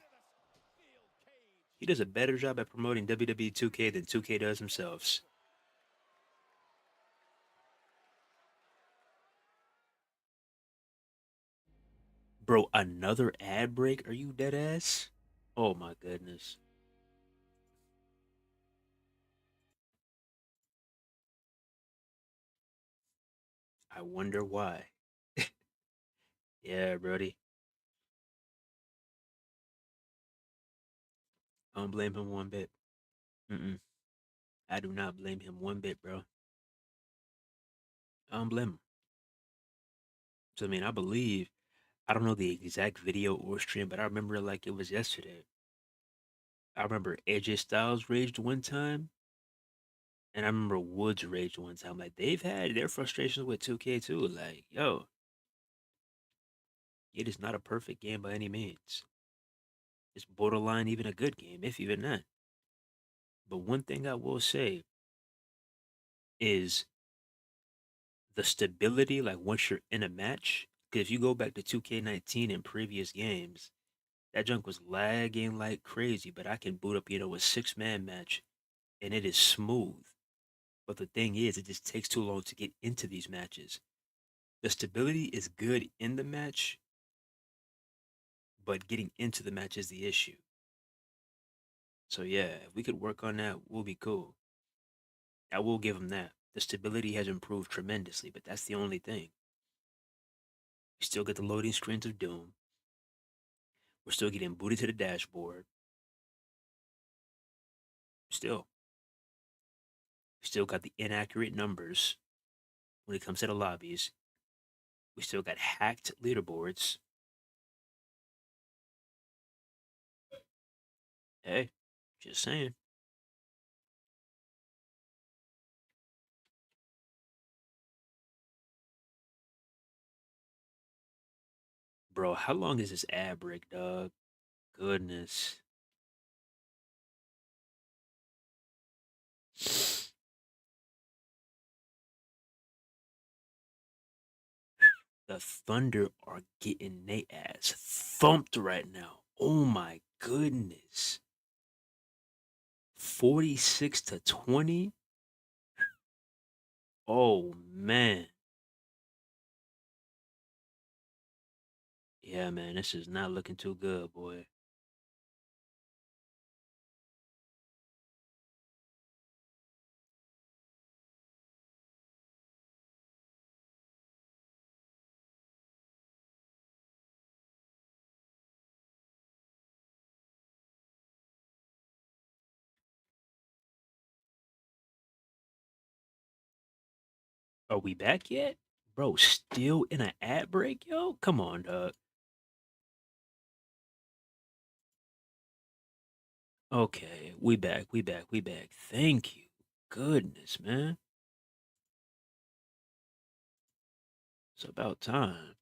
He does a better job at promoting WWE 2K than 2K does themselves. Bro, another ad break? Are you dead ass? Oh my goodness. I wonder why. Yeah, Brody. I don't blame him one bit. Mm-mm. I do not blame him one bit, bro. I don't blame him. So I mean, I don't know the exact video or stream, but I remember it like it was yesterday. I remember AJ Styles raged one time, and I remember Woods raged one time. Like they've had their frustrations with 2K too. Like, yo, it is not a perfect game by any means. It's borderline even a good game, if even that. But one thing I will say is the stability, like once you're in a match, because if you go back to 2K19 in previous games, that junk was lagging like crazy, but I can boot up, a 6-man match and it is smooth. But the thing is, it just takes too long to get into these matches. The stability is good in the match, but getting into the match is the issue. So yeah, if we could work on that, we'll be cool. I will give them that. The stability has improved tremendously, but that's the only thing. We still get the loading screens of Doom. We're still getting booted to the dashboard. Still, we still got the inaccurate numbers when it comes to the lobbies. We still got hacked leaderboards. Hey, just saying. Bro, how long is this ad break, dog? Goodness. The Thunder are getting their ass thumped right now. Oh my goodness. 46-20. Oh man. Yeah, man, this is not looking too good, boy. Are we back yet? Bro, still in an ad break, yo? Come on, dog. Okay, we back, we back, we back. Thank you. Goodness, man. It's about time.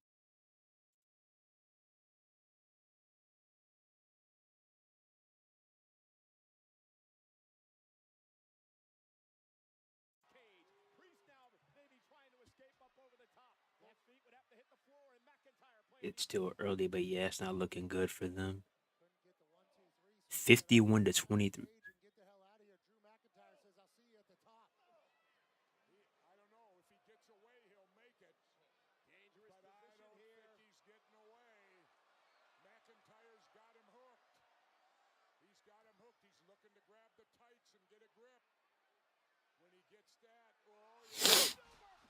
Cage. Priest now maybe trying to escape up over the top. Both feet would have to hit the floor, and McIntyre playing. It's still early, but yeah, it's not looking good for them. Couldn't get the 1, 2, 3. 51 to 23. Cage and get the hell out of here. Drew McIntyre says, "I'll see you at the top." I don't know. If he gets away, he'll make it. Dangerous But I position don't here. think he's getting away. McIntyre's got him hooked. He's got him hooked. He's looking to grab the tights and get a grip. When he gets that, oh, yeah. Superplex.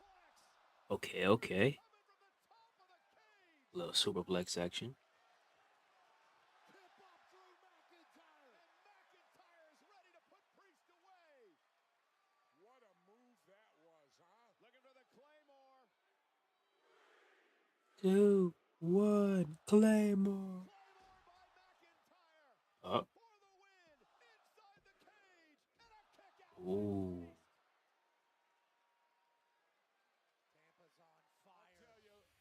Okay, okay. Coming from the top of the cage. Little superplex action. Tip off Drew McIntyre. And McIntyre is ready to put Priest away. What a move that was, huh? Looking for the Claymore. 2, 1, Claymore. Claymore by McIntyre. Up. For the win. Inside the cage. And a kick out. Ooh. Tampa's on I'll fire. tell you,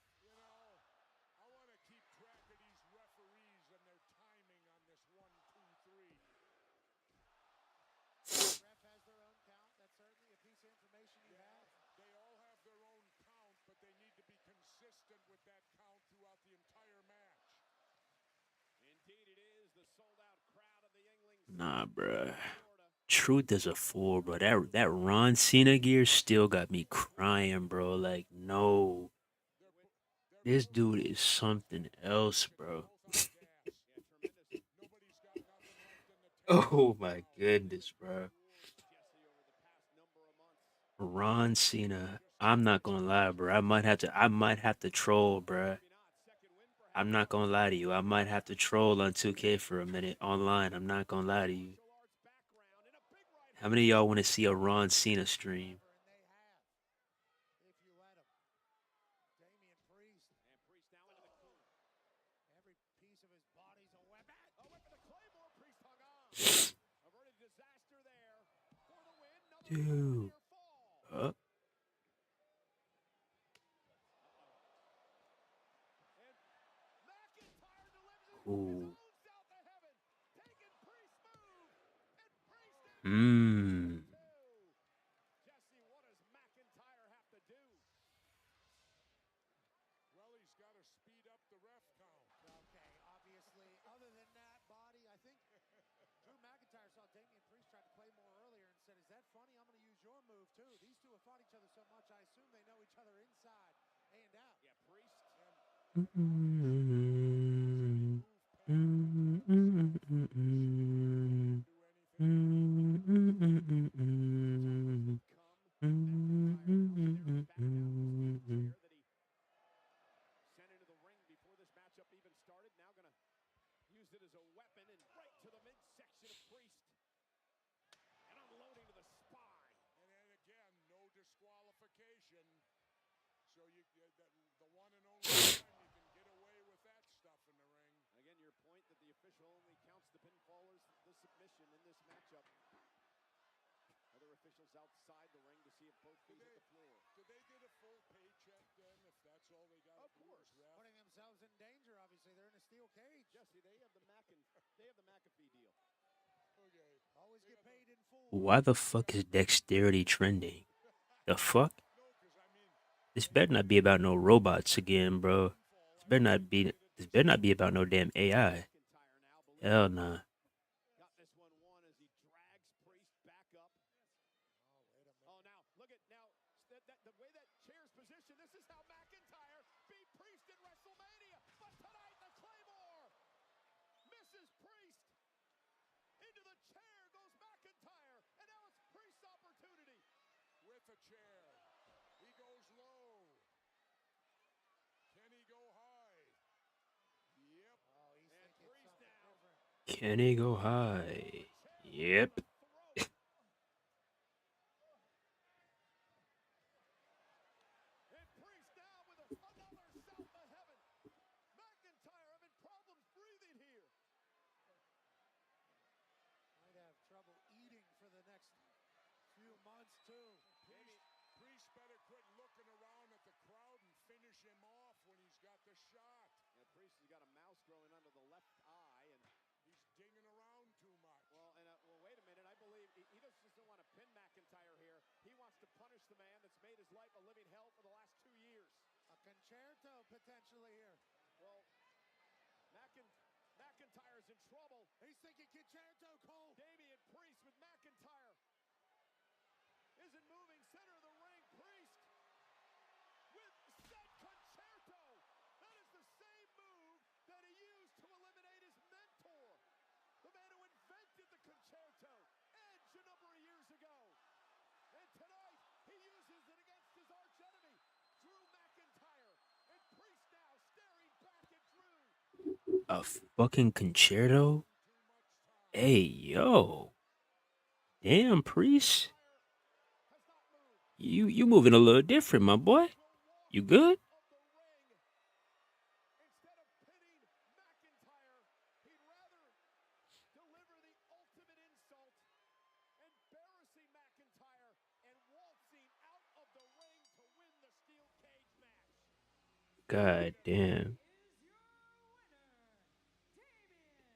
I want to keep track of these referees and their timing on this 1, 2, 3. Ref has their own count. That's certainly a piece of information you have. They all have their own count, but they need to be consistent with that count throughout the entire match. Indeed it is. The sold-out crowd of the Yingling. Nah, bruh. Truth is a fool, bro. That Ron Cena gear still got me crying, bro. Like, no. This dude is something else, bro. Nobody's got nothing left in the tank. Oh my goodness, bro. Jesse over the past number of months. Ron Cena. I'm not gonna lie, bro. I might have to troll, bro. Maybe not. Second win perhaps. I'm not gonna lie to you. I might have to troll on 2K for a minute online. I'm not gonna lie to you. Martial arts background and a big right How many of y'all want to see a Ron Cena stream? and they have. If you let them. Damian Priest. And Priest now into the corner. Every piece of his body's a weapon. A weapon to Claymore. Priest hung on. Averted disaster there. For the win. Another Dude. near fall. Up. And McIntyre delivers it from his Ooh. own south of heaven. Taking Priest's move. And Priest Mmm. Jesse, what does McIntyre have to do? Damian Priest tried to play more earlier and said, "Is that funny? I'm going to use your move too." These two have fought each other so much, I assume they know each other inside and out. Yeah, Priest Mm-mm. Mm-mm. Mm-mm. Mm-mm. That he sent into the ring before this matchup even started. Now going to use it as a weapon and right to the midsection of Priest. And unloading to the spine. And then again, no disqualification. So the one and only time you can get away with that stuff in the ring. Again, your point that the official only counts the pinfall as the submission in this matchup. Other officials outside the ring to see if both feet hit the floor. Did they get a full paycheck then, if that's all they got to do is ref? Putting themselves in danger, obviously. They're in a steel cage. Jesse, they have the McAfee deal. Okay. Always get paid in full. Why the fuck is dexterity trending? The fuck? No, because I mean, This better not be about no robots again, bro. This better not be. This better not be about no damn AI. Hell nah. Got this one won as he drags Priest back up. Oh, now look at the way that chair's positioned. This is how McIntyre beat Priest in WrestleMania. But tonight the Claymore misses Priest. Into the chair goes McIntyre, and now it's Priest's opportunity. with a chair. He goes low. Can he go high? Yep. Oh, he's And thinking Priest something now. different. Can he go high? Yep. And Priest now with another south of heaven. McIntyre having problems breathing here. Might have trouble eating for the next few months too. Priest better quit looking around at the crowd and finish him off when he's got the shot. Yeah, Priest has got a mouse growing under the left eye, and He's dinging around too much. well, wait a minute. I believe he just doesn't want to pin McIntyre here. He wants to punish the man that's made his life a living hell for the last 2 years. A concerto potentially here. Well, McIntyre's in trouble. He's thinking concerto, Cole. Damian Priest with McIntyre. Isn't moving center of the ring. Priest with set concerto. That is the same move that he used to eliminate his mentor. The man who invented the concerto. Edge a number of years ago. And tonight, he uses it against his arch enemy, Drew McIntyre. And Priest now staring back at Drew. A fucking concerto? Hey, yo. Damn, Priest. Has not moved. You moving a little different, my boy. You good? Of the ring. Instead of pinning McIntyre, he'd rather deliver the ultimate insult, embarrassing McIntyre and waltzing out of the ring to win the steel cage match. God damn. Wait a minute.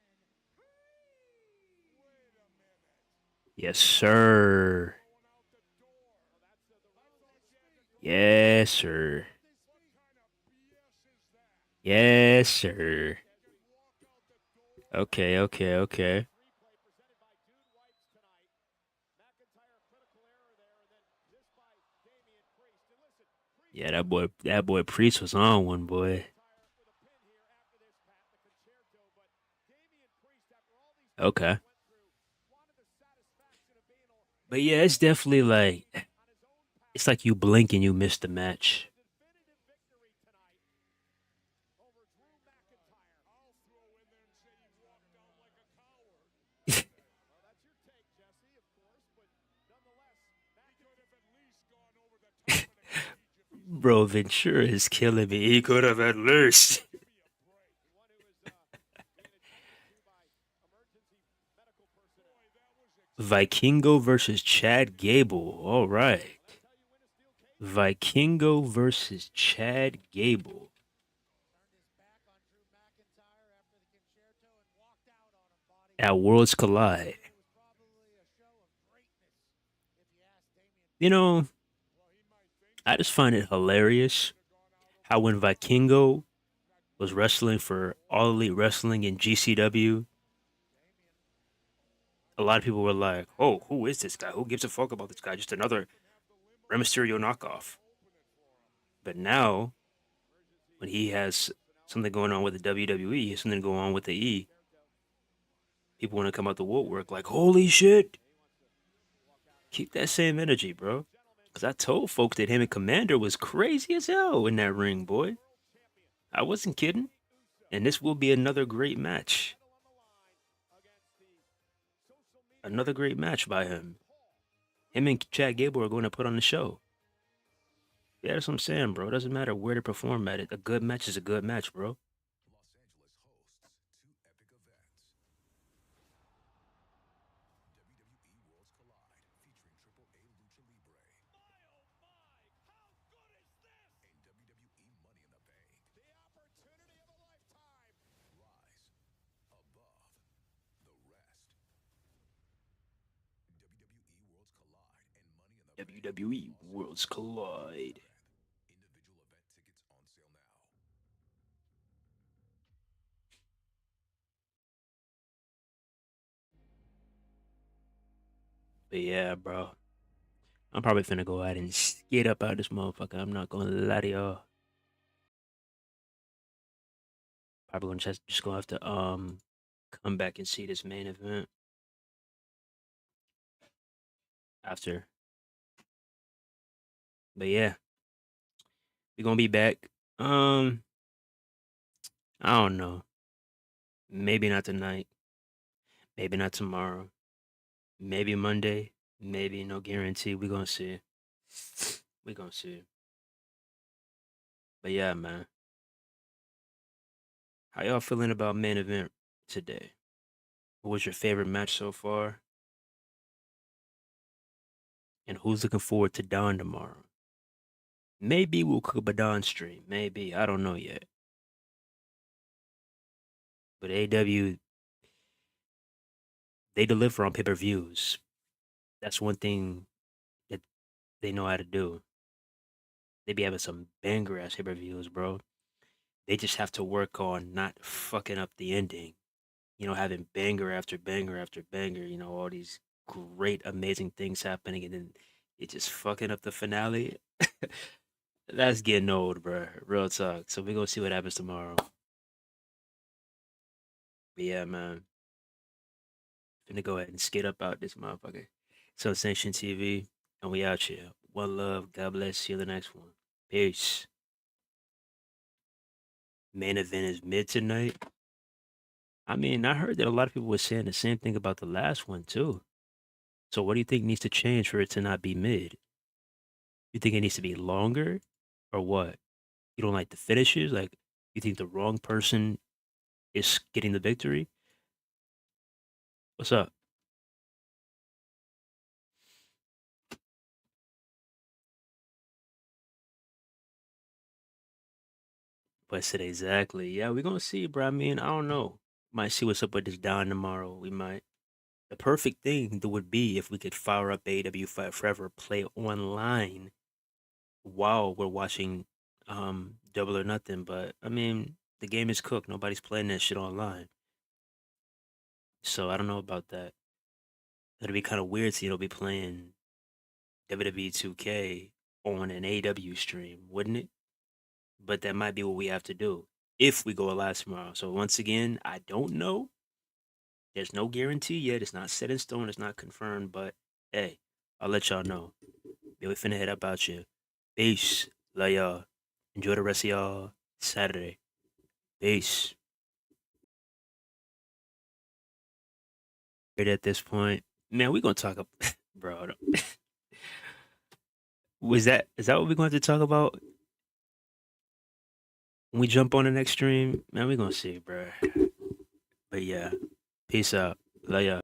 Yes, sir. Going out the door. Well, that's the rules that Yes, sir. What kind of BS is that? Yes, sir. Walk out the door. Okay. replay presented by Dude Wipes tonight. McIntyre, critical error there, and then this by Damian Priest. And listen, Priest Yeah, that boy Priest was on one, boy. McIntyre with a pin here after this, Pat, the concerto. But Damian Priest, after all these Okay. went through, wanted the satisfaction of being But yeah, it's definitely like on his own path. it's like you blink and you miss the match. A definitive victory tonight over Drew McIntyre. I'll throw in there and say he walked out like a coward. Well, that's your take, Jesse, of course, but nonetheless, He could have at least gone over the top of the cage if he's Bro, Ventura is killing me. He could have at least. give me a break. one who is being attended to by emergency medical personnel. Boy, that was Vikingo versus Chad Gable. All right. That's how you win a steel cage. Vikingo versus Chad Gable. Turned his back on Drew McIntyre after the concerto and walked out on him, Body. At Worlds Collide. It was probably a show of greatness, if you ask Damian. You know, I just find it hilarious how when Vikingo was wrestling for All Elite Wrestling in GCW, a lot of people were like, "Oh, who is this guy? Who gives a fuck about this guy? Just another Rey Mysterio knockoff." But now, when he has something going on with the WWE, something going on with the E, people want to come out the woodwork like, "Holy shit!" Keep that same energy, bro. Cause I told folks that him and Commander was crazy as hell in that ring, boy. I wasn't kidding. And this will be another great match. Another great match by him. Him and Chad Gable are going to put on the show. Yeah, that's what I'm saying, bro. It doesn't matter where to perform at it. A good match is a good match, bro. WWE Worlds Collide. But yeah, bro. I'm probably finna go ahead and skate up out of this motherfucker. I'm not gonna lie to y'all. Probably gonna just gonna have to come back and see this main event after. But yeah, we're gonna be back. Um, I don't know. Maybe not tonight. Maybe not tomorrow. Maybe Monday. Maybe no guarantee. We're gonna see. We're gonna see. But yeah, man. How y'all feeling about main event today? What was your favorite match so far? And who's looking forward to Dawn tomorrow? Maybe we'll cook up a Dawn stream. Maybe. I don't know yet. But AW, they deliver on pay-per-views. That's one thing that they know how to do. They be having some banger ass pay-per-views, bro. They just have to work on not fucking up the ending. Having banger after banger after banger, all these great, amazing things happening, and then it just fucking up the finale. That's getting old, bro. Real talk. So we're gonna see what happens tomorrow. But yeah, man. Finna go ahead and skate up out this motherfucker. It's Unsanctioned TV, and we out here. One love. God bless. See you the next one. Peace. Main event is mid tonight. I mean, I heard that a lot of people were saying the same thing about the last one too. So what do you think needs to change for it to not be mid? You think it needs to be longer, or what? You don't like the finishes? Like, you think the wrong person is getting the victory? What's up? But said exactly. Yeah, we're gonna see, bro. I mean, I don't know. Might see what's up with this Don tomorrow. We might. The perfect thing that would be if we could fire up AW Fight Forever, play online while we're watching Double or Nothing. But I mean, the game is cooked. Nobody's playing that shit online. So I don't know about that. It'd be kind of weird to be playing WWE 2K on an AW stream, wouldn't it? But that might be what we have to do if we go live tomorrow. So once again, I don't know. There's no guarantee yet. It's not set in stone. It's not confirmed. But hey, I'll let y'all know. Yeah, we finna head up out here. Peace. Love y'all. Enjoy the rest of y'all Saturday. Peace. Right at this point, man, we gonna talk about, bro. Is that what we're going to talk about when we jump on the next stream? Man, we gonna see, bro. But yeah, peace out. Love y'all.